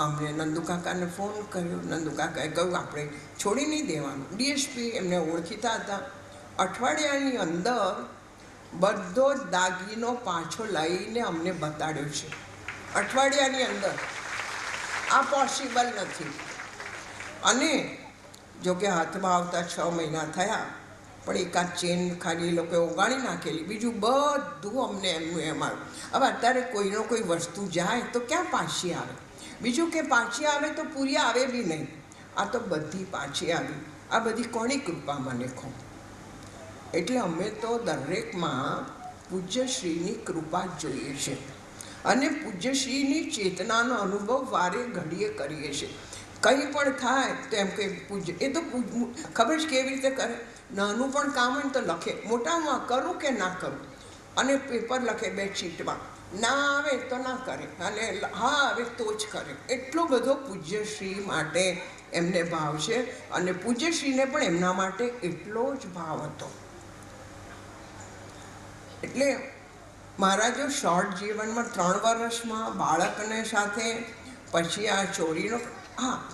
અમને નંદુ કાકાને ફોન કર્યો. નંદુ કાકાએ કહ્યું આપણે છોડી નહીં દેવાનું. ડીએસપી એમને ઓળખીતા હતા. અઠવાડિયાની અંદર બધો દાગીનો પાછો લઈને અમને બતાડ્યો છે. અઠવાડિયાની અંદર. આ પોસિબલ નથી. અને જોકે હાથમાં આવતા 6 મહિના થયા, પણ એકાદ ચેન ખાલી એ લોકોએ ઓગાળી નાખેલી, બીજું બધું અમને એમનું એમ આવ્યું. હવે અત્યારે કોઈનો કોઈ વસ્તુ જાય તો ક્યાં પાછી આવે? બીજું કે પાછી આવે તો પૂરી આવે બી નહીં. આ તો બધી પાછી આવી. આ બધી કોની કૃપા મને કહો? એટલે અમે તો દરેકમાં પૂજ્યશ્રીની કૃપા જોઈએ છે અને પૂજ્યશ્રીની ચેતનાનો અનુભવ વારે ઘડીએ કરીએ છીએ. કંઈ પણ થાય તો એમ કે પૂજ્ય, એ તો ખબર છે કેવી રીતે કરે. નાનું પણ કામ હોય ને તો લખે, મોટામાં કરું કે ના કરું, અને પેપર લખે બેડશીટમાં. ના આવે તો ના કરે, અને હા આવે તો જ કરે. એટલો બધો પૂજ્યશ્રી માટે એમને ભાવ છે, અને પૂજ્યશ્રીને પણ એમના માટે એટલો જ ભાવ હતો. એટલે મારા જો શોર્ટ જીવનમાં 3 વર્ષમાં બાળકને સાથે પછી આ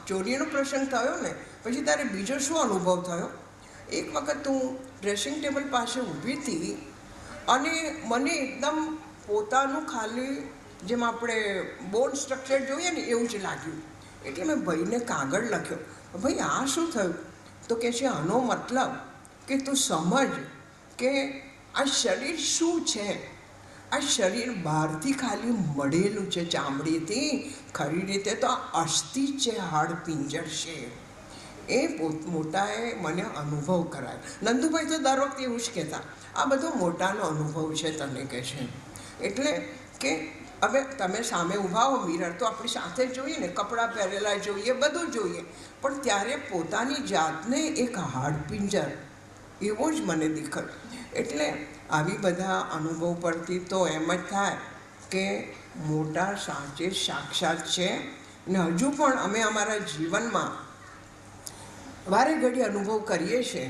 ચોરીનો પ્રસંગ થયો ને પછી તારે બીજો શું અનુભવ થયો? એક વખત હું ડ્રેસિંગ ટેબલ પાસે ઊભી હતી અને મને એકદમ પોતાનું ખાલી જેમ આપણે બોન સ્ટ્રક્ચર જોઈએ ને એવું જ લાગ્યું. એટલે મેં ભાઈને કાગળ લખ્યો, ભાઈ આ શું થયું? તો કહે છે આનો મતલબ કે તું સમજ કે આ શરીર શું છે. આ શરીર બહારથી ખાલી મળેલું છે ચામડીથી, ખરી રીતે તો આ અસ્થિ છે, હાડપિંજર છે. એ મોટાએ મને અનુભવ કરાયો. નંદુભાઈ તો દર વખતે એવું જ કહેતા, આ બધો મોટાનો અનુભવ છે તને, કહે છે. એટલે કે હવે તમે સામે ઊભા હો, મિરર તો આપણી સાથે જોઈએ ને, કપડાં પહેરેલા જોઈએ, બધું જોઈએ, પણ ત્યારે પોતાની જાતને એક હાડપિંજર એવો જ મને દેખાય. એટલે આવી બધા અનુભવ પરથી તો એમ જ થાય કે મોટા સાચે સાક્ષાત છે. ને હજુ પણ અમે અમારા જીવનમાં વારે ઘડી અનુભવ કરીએ છીએ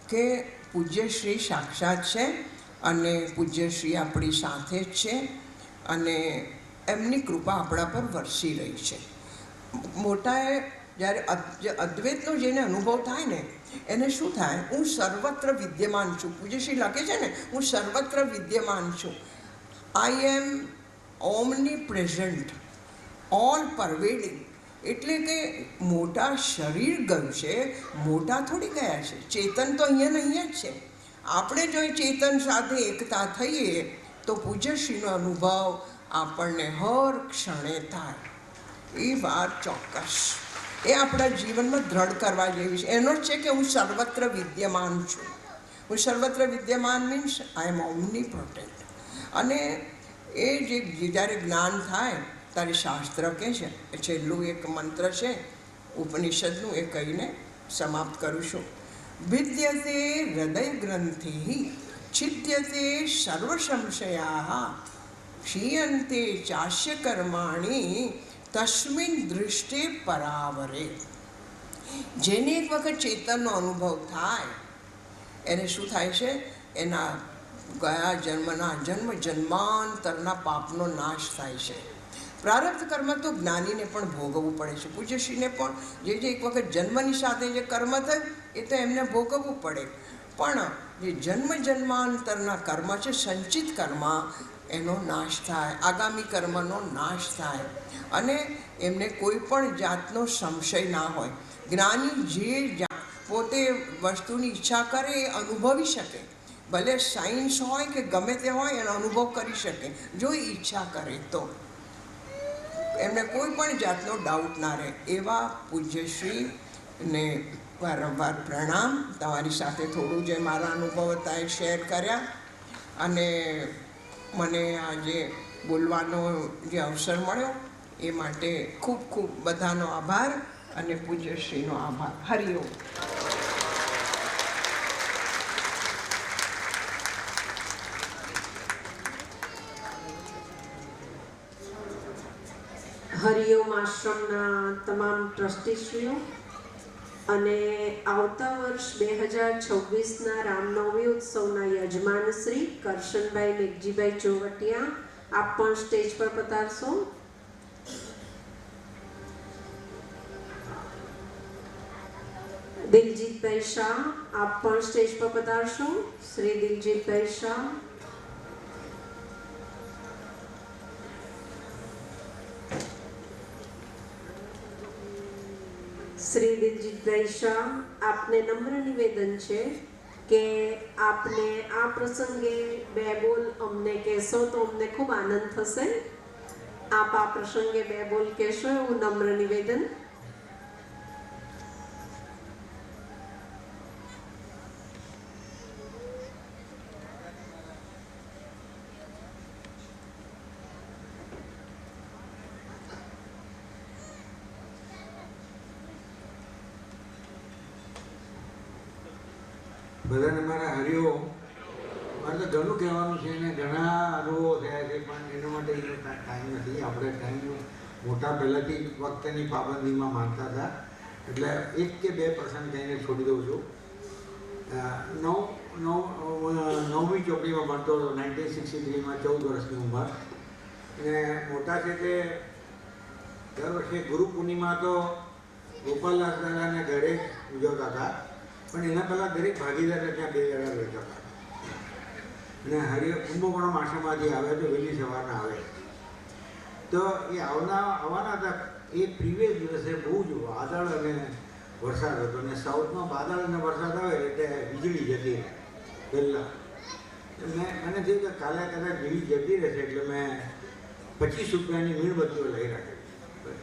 કે પૂજ્યશ્રી સાક્ષાત છે અને પૂજ્યશ્રી આપણી સાથે જ છે અને એમની કૃપા આપણા પર વરસી રહી છે. મોટાએ જ્યારે અદ્વૈતનો જેને અનુભવ થાય ને એને શું થાય, હું સર્વત્ર વિદ્યમાન છું. પૂજ્યશ્રી લખે છે ને, હું સર્વત્ર વિદ્યમાન છું. આઈ એમ ઓમની પ્રેઝન્ટ, ઓલ પરવેડિંગ. એટલે કે મોટા શરીર ગયું છે, મોટા થોડી ગયા છે. ચેતન તો અહીંયા ને અહીંયા જ છે. આપણે જો એ ચેતન સાથે એકતા થઈએ તો પૂજ્યશ્રીનો અનુભવ આપણને હર ક્ષણે થાય. એ વાત ચોક્કસ એ આપણા જીવનમાં દ્રઢ કરવા જેવી છે. એનો જ છે કે હું સર્વત્ર વિદ્યમાન છું. હું સર્વત્ર વિદ્યમાન મીન્સ આઈ એમ ઓમની પ્રોટેક્ટ. અને એ જે જ્યારે જ્ઞાન થાય ત્યારે શાસ્ત્ર કહે છે, છેલ્લું એક મંત્ર છે ઉપનિષદનું, એ કહીને સમાપ્ત કરું છું. વિદ્યતે હૃદય ગ્રંથિ છિદ્યતે સર્વ સંશયા ક્ષીયંતે ચાસ્ય કર્માણી તસ્મિન દૃષ્ટિ પરાવરે. જેને એક વખત ચેતનનો અનુભવ થાય એને શું થાય છે, એના ગયા જન્મના જન્માંતરના પાપનો નાશ થાય છે. પ્રારબ્ધ કર્મ તો જ્ઞાનીને પણ ભોગવવું પડે છે. પૂજ્યશ્રીને પણ જે એક વખત જન્મની સાથે જે કર્મ થયું એ તો એમને ભોગવવું પડે, પણ જે જન્માંતરના કર્મ છે, સંચિત કર્મ, એનો નાશ થાય, આગામી કર્મનો નાશ થાય અને એમને કોઈ પણ જાતનો સંશય ના હોય. જ્ઞાની જે પોતે વસ્તુની ઈચ્છા કરે એ અનુભવી શકે, ભલે સાયન્સ હોય કે ગમે તે હોય એનો અનુભવ કરી શકે જો એ ઈચ્છા કરે તો. એમને કોઈ પણ જાતનો ડાઉટ ના રહે. એવા પૂજ્યશ્રીને વારંવાર પ્રણામ. તમારી સાથે થોડું જે મારા અનુભવ હતા એ શેર કર્યા અને મને આજે બોલવાનો જે અવસર મળ્યો એ માટે ખૂબ ખૂબ બધાનો આભાર અને પૂજ્યશ્રીનો આભાર. હરિઓમ. હરિઓમ આશ્રમના તમામ ટ્રસ્ટીશ્રીઓ અને આવતા વર્ષ 2026ના રામનવમી ઉત્સવના યજમાન શ્રી કરશનભાઈ મેઘજીભાઈ ચોવટિયા, આપ પણ સ્ટેજ પર પધારશો. દિલજીતભાઈ શાહ, આપ પણ સ્ટેજ પર પધારશો. શ્રી દિલજીતભાઈ શાહ. શ્રી દિલજીતભાઈ શાહ, આપને નમ્ર નિવેદન છે કે આપને આ પ્રસંગે બે બોલ અમને કહેશો તો અમને ખૂબ આનંદ થશે. આપ આ પ્રસંગે બે બોલ કહેશો એવું નમ્ર નિવેદન. બધાને મારા હરિઓમ. મારે તો ઘણું કહેવાનું છે ને ઘણા અનુભવો થયા છે, પણ એના માટે ટાઈમ નથી. આપણે ટાઈમ મોટા પહેલાંથી વખતની પાબંદીમાં માનતા હતા, એટલે એક કે બે પ્રસંગ કહીને છોડી દઉં છું. નવમી ચોપડીમાં ભણતો હતો 1963માં, 14 વર્ષની ઉંમર. અને મોટા છે તે દર વર્ષે ગુરુ પૂર્ણિમા તો ગોપાલદાસ દાદાને ઘરે ઉજવતા હતા, પણ એના પહેલાં દરેક ભાગીદાર ત્યાં 2 જણા રહેતા હતા. અને કુંભકોણમ આશ્રમમાંથી આવે તો વહેલી સવારના આવે તો એ આવવાના હતા. એ પ્રીવિયસ દિવસે બહુ જ વાદળ અને વરસાદ હતો, અને સાઉથમાં વાદળ અને વરસાદ આવે એટલે વીજળી જતી રહે પહેલાં. મને થયું કે કાલે કદાચ વીજળી જતી રહેશે, એટલે મેં 25 રૂપિયાની મીણબત્તીઓ લઈ રાખી.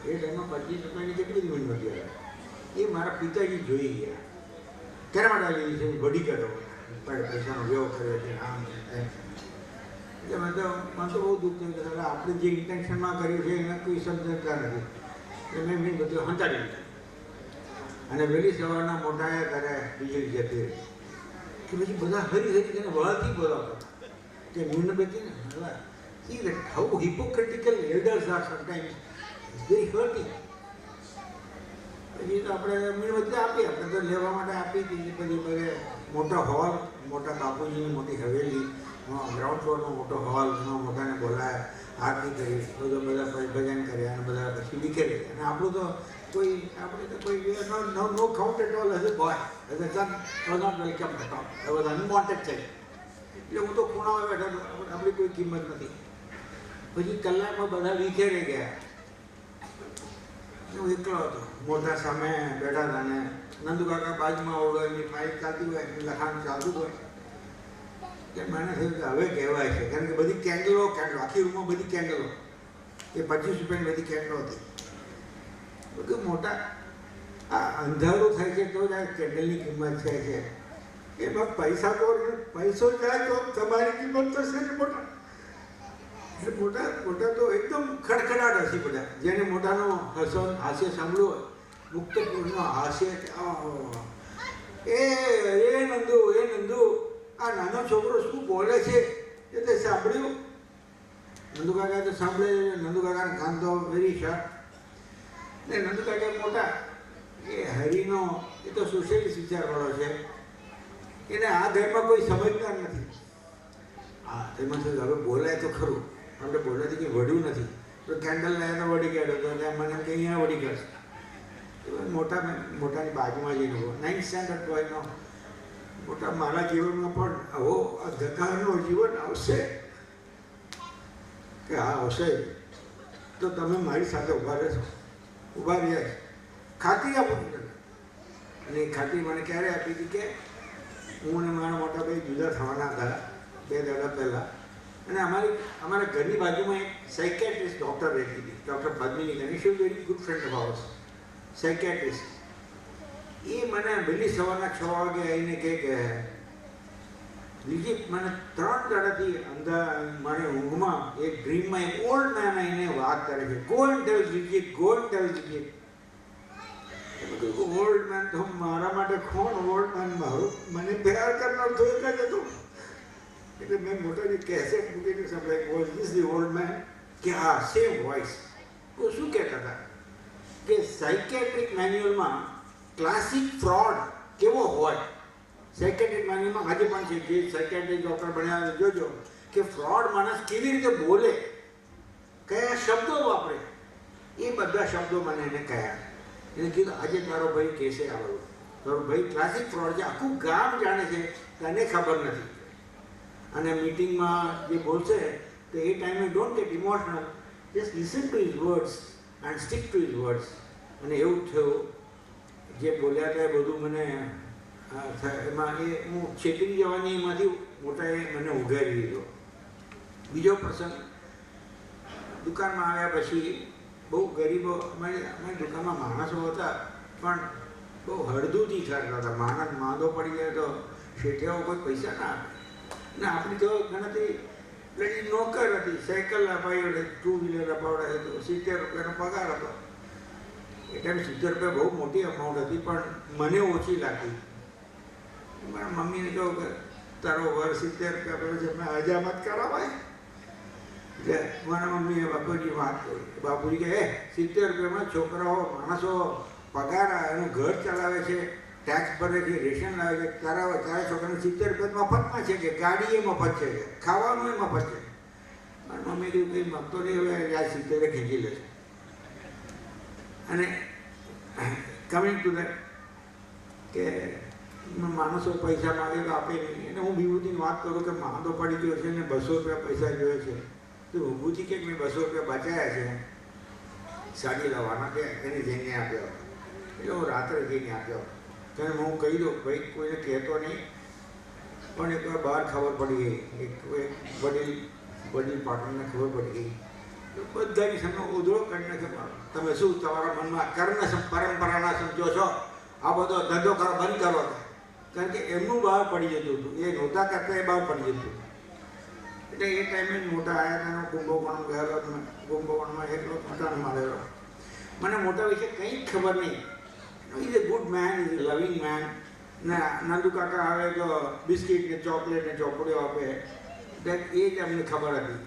એ ટાઈમમાં 25 રૂપિયાની કેટલી મીણબત્તીઓ રાખી એ મારા પિતાજી જોઈ ગયા. ક્યારે માટે લીધી છે વડી કરો પૈસાનો વ્યવ કર્યો છે આમ એટલે મને તો બહુ દુઃખ થયું કે આપણે જે ઇન્ટેન્શનમાં કર્યું છે એને કોઈ સમજતા નથી. એટલે મેં મીણબત્તીઓ હંતાડી દીધી અને વહેલી સવારના મોટાએ ત્યારે વીજળી જતી રહી. કે પછી બધા હરી તેને વળથી બોલાવતા કે મીણબત્તી ને see that how hypocritical elders are sometimes. It's very hurting. પછી તો આપણે મીણબત્તી આપી, આપણે તો લેવા માટે આપી હતી. પછી બધે મોટો હોલ મોટા બાપુજીની મોટી હવેલી, ગ્રાઉન્ડ ફ્લોરનો મોટો હોલ, એમાં મોટાને બોલાયા, આરતી કરી, બધા ભજન કર્યા અને બધા પછી નીકળે. અને આપણું તો આપણે તો કોઈ નો count at all as a boy, as a son was not welcome at all. એ વોઝ અનવોન્ટેડ થઈ. એટલે હું તો ખૂણામાં બેઠા, આપણી કોઈ કિંમત નથી. પછી કલાકમાં બધા વિખેરી ગયા. હું એકલો હતો, મોટા સામે બેઠા હતા અને નંદુકાકા બાજુમાં ઓળો, એની ફાઇલ ચાલતી હોય, એનું લખાણ ચાલતું હોય. કે મને થયું કે હવે કહેવાય છે, કારણ કે બધી કેન્ડલો આખી રૂમમાં બધી કેન્ડલો, એ 25 રૂપિયાની બધી કેન્ડલો હતી. બધું મોટા આ અંધારું થાય છે તો જ આ કેન્ડલની કિંમત થાય છે. એમાં પૈસો જાય તો તમારી કિંમત થશે ને મોટા. એટલે મોટા તો એકદમ ખડખડાટ હસી પડ્યા. જેને મોટાનો હાસ્ય સાંભળ્યું હોય, મુક્તપૂર્ણ હાસ્ય, એ નંદુ આ નાનો છોકરો શું બોલે છે એ તે સાંભળ્યું. નંદુકાકા તો સાંભળે, નંદુકાકાને કાન તો વેરી શાર્પ. ને નંદુકાકા મોટા એ હરિનો એ તો સોશિયલિસ્ટ વિચારવાળો છે. એને આ ધર્મમાં કોઈ સમજદાર નથી. હા, તેમાં હવે બોલાય તો ખરું, આપણે બોલાથી કંઈ વળ્યું નથી. તો કેન્ડલ લાયા તો વળી ગયો હતો, એટલે મને કંઈ અહીંયા વળી કરશે. મોટાની બાજુમાં જઈને 9th સ્ટાન્ડર્ડ બોયનો મોટા, મારા જીવનમાં પણ આવો અંધકારનો જીવન આવશે કે હા આવશે તો તમે મારી સાથે ઊભા રહ્યા. ખાતરી આપું છું. અને એ ખાતરી મને ક્યારે આપી હતી કે હું અને મારા મોટા ભાઈ જુદા થવાના હતા 2 દાડા પહેલાં. અને અમારા ઘરની બાજુમાં એક સાયકેટ્રિસ્ટ ડૉક્ટર રહેતી હતી, ડૉક્ટર પદ્મિની કરીને. She very good friend of ours, psychiatrist. એ મને વહેલી સવારના 6 વાગે આવીને કહે કે બીજી મને 3 દાડાથી મને ઊંઘમાં એક ડ્રીમમાં એક ઓલ્ડ મેન આવીને વાત કરે છે, go and tell Jijit, go and tell Jijit. Old man તો મારા માટે કોણ? ઓલ્ડ મેન મારું મને પ્યાર કરનાર તો એક જ હતું. એટલે મેં મોટાની કેસેટ મૂકીને સંભળાય, was this the old man? કે હા, સેમ વોઇસ. તો શું કહેતા હતા કે સાયકેટ્રિક મેન્યુઅલમાં ક્લાસિક ફ્રોડ કેવો હોય, સાયકેટ્રિક મેન્યુઅલમાં આજે પણ છે. જે સાયકેટ્રિક ડૉક્ટર બન્યા જોજો કે ફ્રોડ માણસ કેવી રીતે બોલે, કયા શબ્દો વાપરે, એ બધા શબ્દો મને એને કહ્યા. એને કીધું આજે તારો ભાઈ કહેશે આવું, તારો ભાઈ ક્લાસિક ફ્રોડ છે, આખું ગામ જાણે છે, તને ખબર નથી. અને મીટિંગમાં જે બોલશે તો એ ટાઈમે don't get emotional, just listen to his words and stick to his words. અને એવું થયું, જે બોલ્યા હતા એ બધું મને એમાં એ હું છેતરી જવાની એમાંથી મોટાએ મને ઉઘારી દીધો. બીજો પ્રસંગ, દુકાનમાં આવ્યા પછી બહુ ગરીબો, અમારી દુકાનમાં માણસો હતા પણ બહુ હળદુથી ચાલતા હતા. માણસ માંદો પડી જાય તો શેઠિયાઓ કોઈ પૈસા ના આપે. ને આપણી તો ગણતરી પેલી નોકર હતી, સાયકલ અપાવી, 2 વ્હીલર અપાવડાય તો 70 રૂપિયાનો પગાર હતો. એ ટાઈમ 70 રૂપિયા બહુ મોટી અમાઉન્ટ હતી, પણ મને ઓછી લાગતી. મારા મમ્મીને કહું કે તારો વર 70 રૂપિયા પડે છે, મેં હજામત કરાવાય. એટલે મારા મમ્મીએ બાપુજી વાત કરી. બાપુજી કહે 70 રૂપિયામાં છોકરાઓ માણસો પગાર એનું ઘર ચલાવે છે, ટેક્સ ભરે છે, રેશન લાવે છે. તારા છોકરાને 70 રૂપિયા મફતમાં છે કે ગાડી એ મફત છે, ખાવાનું એ મફત છે. મારી મમ્મી કહ્યું કંઈ મગતો નહીં, હવે આ 70 ખેંચી લેશે. અને કમિંગ ટુ દેટ કે માણસો પૈસા માગે તો આપે નહીં. અને હું વિભૂતિની વાત કરું કે માંદો પડી ગયો છે ને 200 રૂપિયા પૈસા જોઈએ છે, તો વિભૂતિ કે મેં 200 રૂપિયા બચાવ્યા છે, સાડી લાવવાના કે એને જઈને આપ્યો. એટલે હું રાત્રે જઈને આપ્યો. ત્યારે હું કહી દઉં ભાઈ કોઈને કહેતો નહીં. પણ એકવાર બહાર ખબર પડી ગઈ, એક વડીલ પાટણને ખબર પડી ગઈ, બધાની સામે ઉધળો કરી નાખે. તમે શું તમારા મનમાં કર્મ પરંપરાના સમજો છો? આ બધો ધંધો કરો, બંધ કરો. કારણ કે એમનું બહાર પડી જતું હતું, એ નહોતા કરતા, એ બહાર પડી જતું. એટલે એ ટાઈમે મોટા આવ્યા હતા, કુંભકોણ ગયેલો, કુંભકોણમાં એકલો મોટાને મળેલો. મને મોટા વિશે કંઈ જ ખબર નહીં. Is a good man, is a loving man. ના નંદુકાકા આવે તો બિસ્કિટ ને ચોકલેટ ને ચોપડીઓ આપે, એ જ અમને ખબર હતી.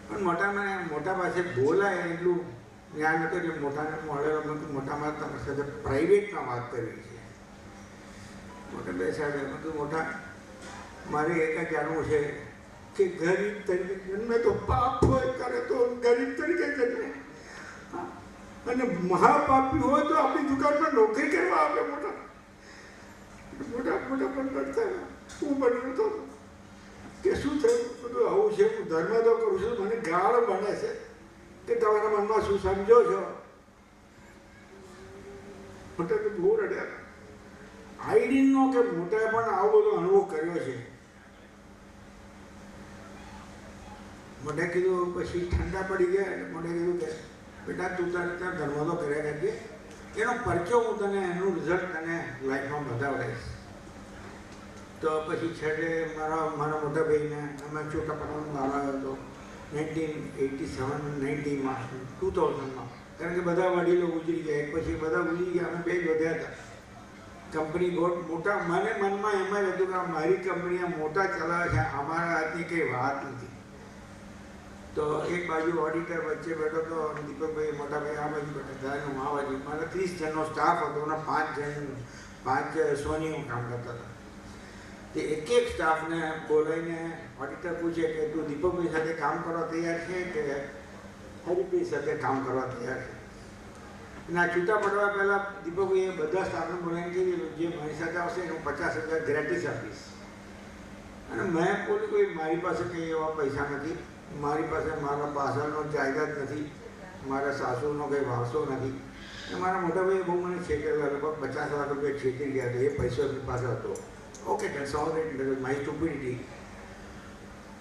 પણ મોટા પાસે બોલાય એટલું જ્ઞાન હતું. એટલે મોટાને મળેલો, મોટામાં તમારી સાથે પ્રાઇવેટમાં વાત કરવી છે. મોટા બેસાડે મેં કીધું મોટા મારે એક જ જાણવું છે કે ગરીબ તરીકે જન્મે તો પાપ હોય કરે તો ગરીબ તરીકે જન્મે, અને મહાપાપી હોય તો આપણી દુકાનમાં નોકરી કરવા આવે. મોટા મોટા મોટા પણ કરતા હું બન્યો હતો કે શું થયું? બધું આવું છે, હું ધર્મ તો કરું છું, મને ગાળ બને છે કે તમારા મનમાં શું સમજો છો. મોટા તો બહુ રડ્યા. આઈડીનો કે મોટાએ પણ આવો બધો અનુભવ કર્યો છે. મોટે કીધું, પછી ઠંડા પડી ગયા એટલે મોટે કીધું કે બેટા તું તારે ત્યાં ધર્મ તો કર્યા કરજે, એનો પરચો હું તને એનું રિઝલ્ટ તને લાઈફમાં બતાવડાવીશ. તો પછી છેલ્લે મારા મોટા ભાઈને અમે ચોથા પડવાનો બહાર આવ્યો હતો 1987-90માં 2000માં, કારણ કે બધા વડીલો ગુજરી ગયા. પછી બધા ગુજરી ગયા, અમે બે જ વધ્યા હતા. કંપની ગોટ મોટા, મને મનમાં એમ જ હતું કે મારી કંપની મોટા ચલાવે છે, અમારા હાથની કંઈ વાત નથી. તો એક બાજુ ઓડિટર વચ્ચે બેઠો હતો, દીપકભાઈ મોટાભાઈ આ બાજુ બેઠા હતા, હું આ બાજુ. મારા 30 જણનો સ્ટાફ હતો અને 5 સોનીઓ કામ કરતા હતા. તે એક સ્ટાફને બોલાવીને ઓડિટર પૂછે કે તું દીપકભાઈ સાથે કામ કરવા તૈયાર છે કે હરિભાઈ સાથે કામ કરવા તૈયાર છે? અને આ છૂટા પડવા પહેલાં દીપકભાઈએ બધા સ્ટાફને બોલાવીને કીધું જે મારી સાથે આવશે એનું 50,000 ગ્રેટિસ આપીશ. અને મેં બોલ્યું કે મારી પાસે કંઈ એવા પૈસા નથી, મારી પાસે મારા પાછળનો જાયદાદ નથી, મારા સાસુનો કંઈ વારસો નથી. અને મારા મોટાભાઈએ બહુ મને છેતરેલા, લગભગ 50,000 રૂપિયા છેતરી ગયા હતા. એ પૈસો એમની પાસે હતો. Okay, that's all right, my stupidity.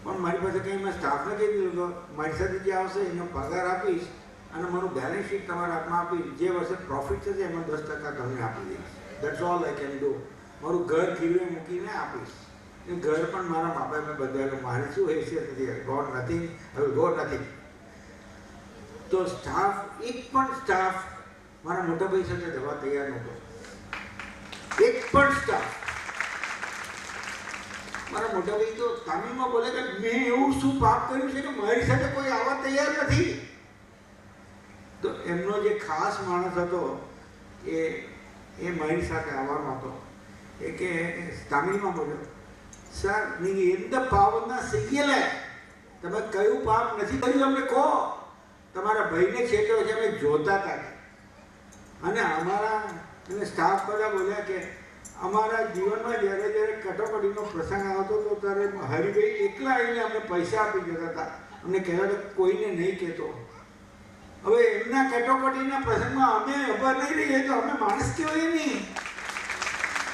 પણ મારી પાસે કંઈ મેં સ્ટાફને કહી દીધું કે મારી સાથે જે આવશે એનો પગાર આપીશ અને મારું બેલેન્સ શીટ તમારા હાથમાં આપીશ. જે વર્ષે પ્રોફિટ થશે એમાં 10% તમને આપી દઈશ. That's all I can do. મારું ઘર ગીરવે મૂકીને આપીશ. એ ઘર પણ મારા મા બાપે મેં બધાને, મારી શું હેસિયત નથી. ગોડ નથિંગ, હવે ગોડ નથિંગ. તો સ્ટાફ, એક પણ સ્ટાફ મારા મોટાભાઈ સાથે જવા તૈયાર નહોતો. એક પણ સ્ટાફ. મારા મોટાભાઈ તો તામિલમાં બોલે કે મેં એવું શું પાપ કર્યું છે કે મારી સાથે કોઈ આવવા તૈયાર નથી. તો એમનો જે ખાસ માણસ હતો એ મારી સાથે આવવાનો હતો. એ કે તામિલમાં બોલ્યો, સર நீங்கள் எந்த பாவம் தான் செய்யலை, તમે કયું પાપ નથી કર્યું અમને કહો. તમારા ભાઈને છેતરો છે અમે જોતા હતા. અને અમારા સ્ટાફ બધા બોલ્યા કે અમારા જીવનમાં જ્યારે જ્યારે કટોકટીનો પ્રસંગ આવતો હતો ત્યારે હરિભાઈ એકલા આવીને અમને પૈસા આપી જતા હતા. અમને કહેતા હતા કોઈને નહીં કહેતો. હવે એમના કટોકટીના પ્રસંગમાં અમે ખબર નહીં રહીએ તો અમે માણસ કહેવાય નહીં.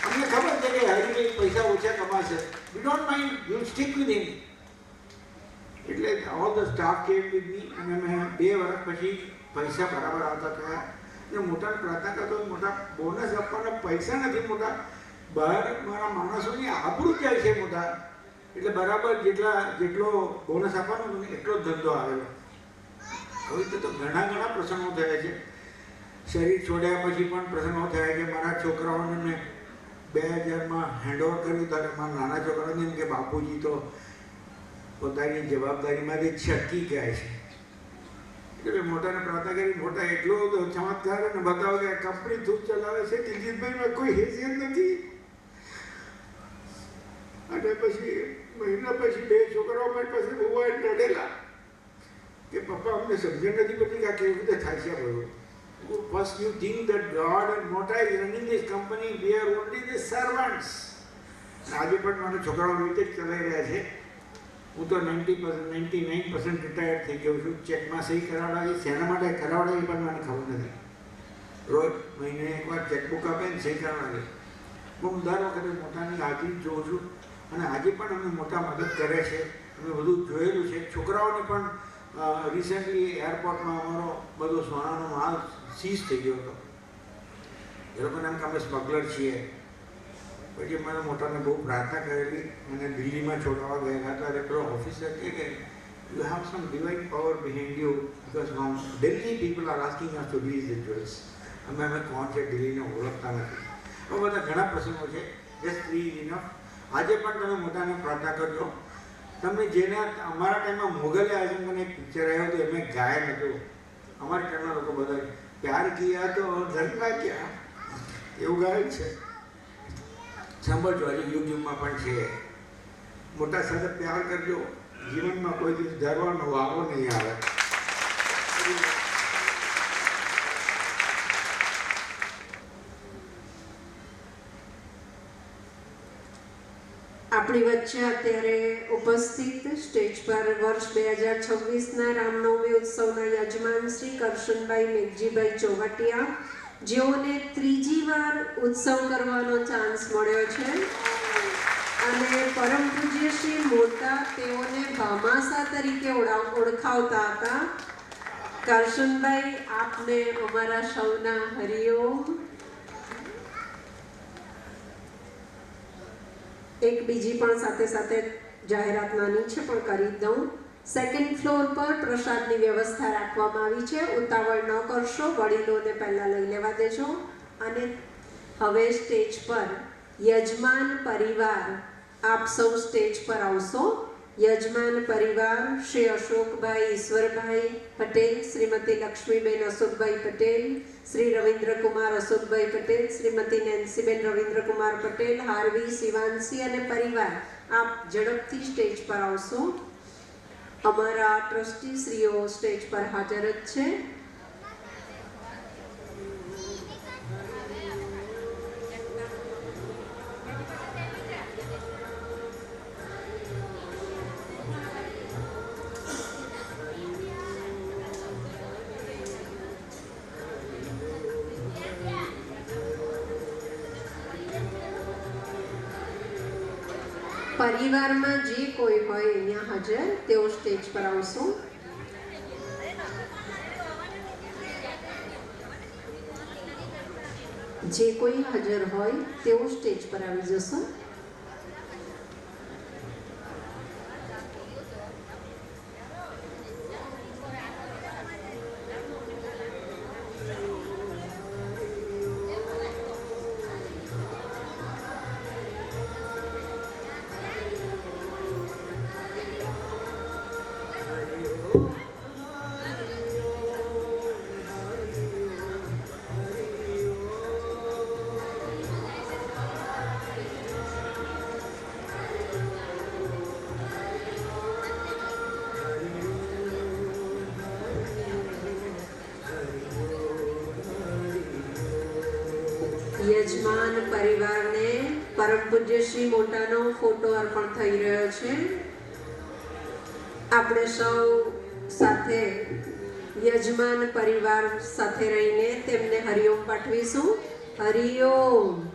અમને ખબર છે કે હરિભાઈ પૈસા ઓછા કમાશે, we don't mind, you stick with him. એટલે all the staff came with me. અને મેં 2 વર્ષ પછી પૈસા બરાબર આવતા થયા. અને મોટાને પ્રાર્થના કરતો, મોટા બોનસ આપવાના પૈસા નથી, મોટા બહાર મારા માણસોની આબરૂ જાય છે મોટા. એટલે બરાબર જેટલો બોનસ આપવાનો હતો ને એટલો જ ધંધો આવેલો. હવે તો ઘણા પ્રસંગો થયા છે. શરીર છોડ્યા પછી પણ પ્રસંગો થયા છે. મારા છોકરાઓને મેં 2000માં હેન્ડઓવર કર્યું ત્યારે મારા નાના છોકરાઓને એમ કે બાપુજી તો પોતાની જવાબદારીમાંથી છટકી ગયા છે. એટલે મોટાને પ્રાર્થના કરી, મોટા એટલો ચમત્કાર અને બતાવો કે કંપની તું ચલાવે છે, દિલજીતભાઈમાં કોઈ હેસિયત નથી. અને પછી મહિના પછી 2 છોકરાઓ મારી પાસે બહુ રડેલા કે પપ્પા અમને સમજણ નથી પડતી કે આ કેવી રીતે થાય છે. બધું first you think that God and Mota is running this company, we are only the servants. આજે પણ મારા છોકરાઓ રીતે જ ચલાવી રહ્યા છે. હું તો 99% રિટાયર્ડ થઈ ગયો છું. ચેકમાં સહી કરાવડાવી, શેના માટે કરાવડાવી પણ મને ખબર નથી. રોજ મહિને એકવાર ચેકબુક આપે ને સહી કરાવડાવી. હું દર વખતે મોટાની હાજરી જોઉં છું. અને આજે પણ અમે મોટા મદદ કરે છે. અમે બધું જોયેલું છે. છોકરાઓને પણ રિસેન્ટલી એરપોર્ટમાં અમારો બધો સોનાનો માલ સીઝ થઈ ગયો હતો. એ લોકોને એમ કે અમે સ્મગલર છીએ. પછી મારા મોટાને બહુ પ્રાર્થના કરેલી અને દિલ્હીમાં છોડવા ગયા હતા. એટલે પેલો ઓફિસર કહે કે you have sum divine power behind you, because now Delhi people are asking us to release the jewels. અમે કોણ છે દિલ્હીને ઓળખતા નથી. તો બધા ઘણા પ્રસંગો છે. Just free enough. આજે પણ તમે મોટાને પ્રાર્થના કરજો. તમે જેને અમારા ટાઈમમાં મોગલે આઝમ મને એક પિક્ચર આવ્યું હતું, એમાં ગાયન હતું. અમારા ટાઈમના લોકો બધા પ્યાર કિયા તો ધનવા ક્યાં એવું ગાયન છે. સાંભળજો, આજે યુટ્યુબમાં પણ છે. મોટા સાથે પ્યાર કરજો, જીવનમાં કોઈ દિવસ ડરવાનો વારો નહીં આવે. આપણી વચ્ચે અત્યારે ઉપસ્થિત સ્ટેજ પર વર્ષ 2026ના રામનવમી ઉત્સવના યજમાન શ્રી કરશનભાઈ મેઘજીભાઈ ચોવટિયા, જેઓને ત્રીજી વાર ઉત્સવ કરવાનો ચાન્સ મળ્યો છે, અને પરમ પૂજ્ય શ્રી મોટા તેઓને ભામાસા તરીકે ઓળખાવતા હતા. કરશનભાઈ, આપને અમારા સૌના હરિઓમ. એક બીજી પણ સાથે સાથે જાહેરાત નાની છે પણ કરી દઉં. સેકન્ડ ફ્લોર પર પ્રસાદની વ્યવસ્થા રાખવામાં આવી છે. ઉતાવળ ન કરશો, વડીલોને પહેલાં લઈ લેવા દેજો. અને હવે સ્ટેજ પર યજમાન પરિવાર, આપ સૌ સ્ટેજ પર આવશો. યજમાન પરિવાર શ્રી અશોકભાઈ ઈશ્વરભાઈ પટેલ, શ્રીમતી લક્ષ્મીબેન અશોકભાઈ પટેલ, શ્રી રવિન્દ્રકુમાર અશોકભાઈ પટેલ, શ્રીમતી નેન્સીબેન રવિન્દ્રકુમાર પટેલ, હાર્વી, શિવાંશી અને પરિવાર, આપ ઝડપથી સ્ટેજ પર આવશો. અમારા ટ્રસ્ટી શ્રીઓ સ્ટેજ પર હાજર જ છે. પરિવારમાં જે કોઈ હોય અહીંયા હાજર, તેઓ સ્ટેજ પર આવશો. જે કોઈ હાજર હોય તેઓ સ્ટેજ પર આવી જશો. યજમાન પરિવારને પરમ પૂજ્ય શ્રી મોટાનો ફોટો અર્પણ થઈ રહ્યો છે. આપણે સૌ સાથે યજમાન પરિવાર સાથે રહીને તેમને હરિઓમ પાઠવીશું. હરિઓમ.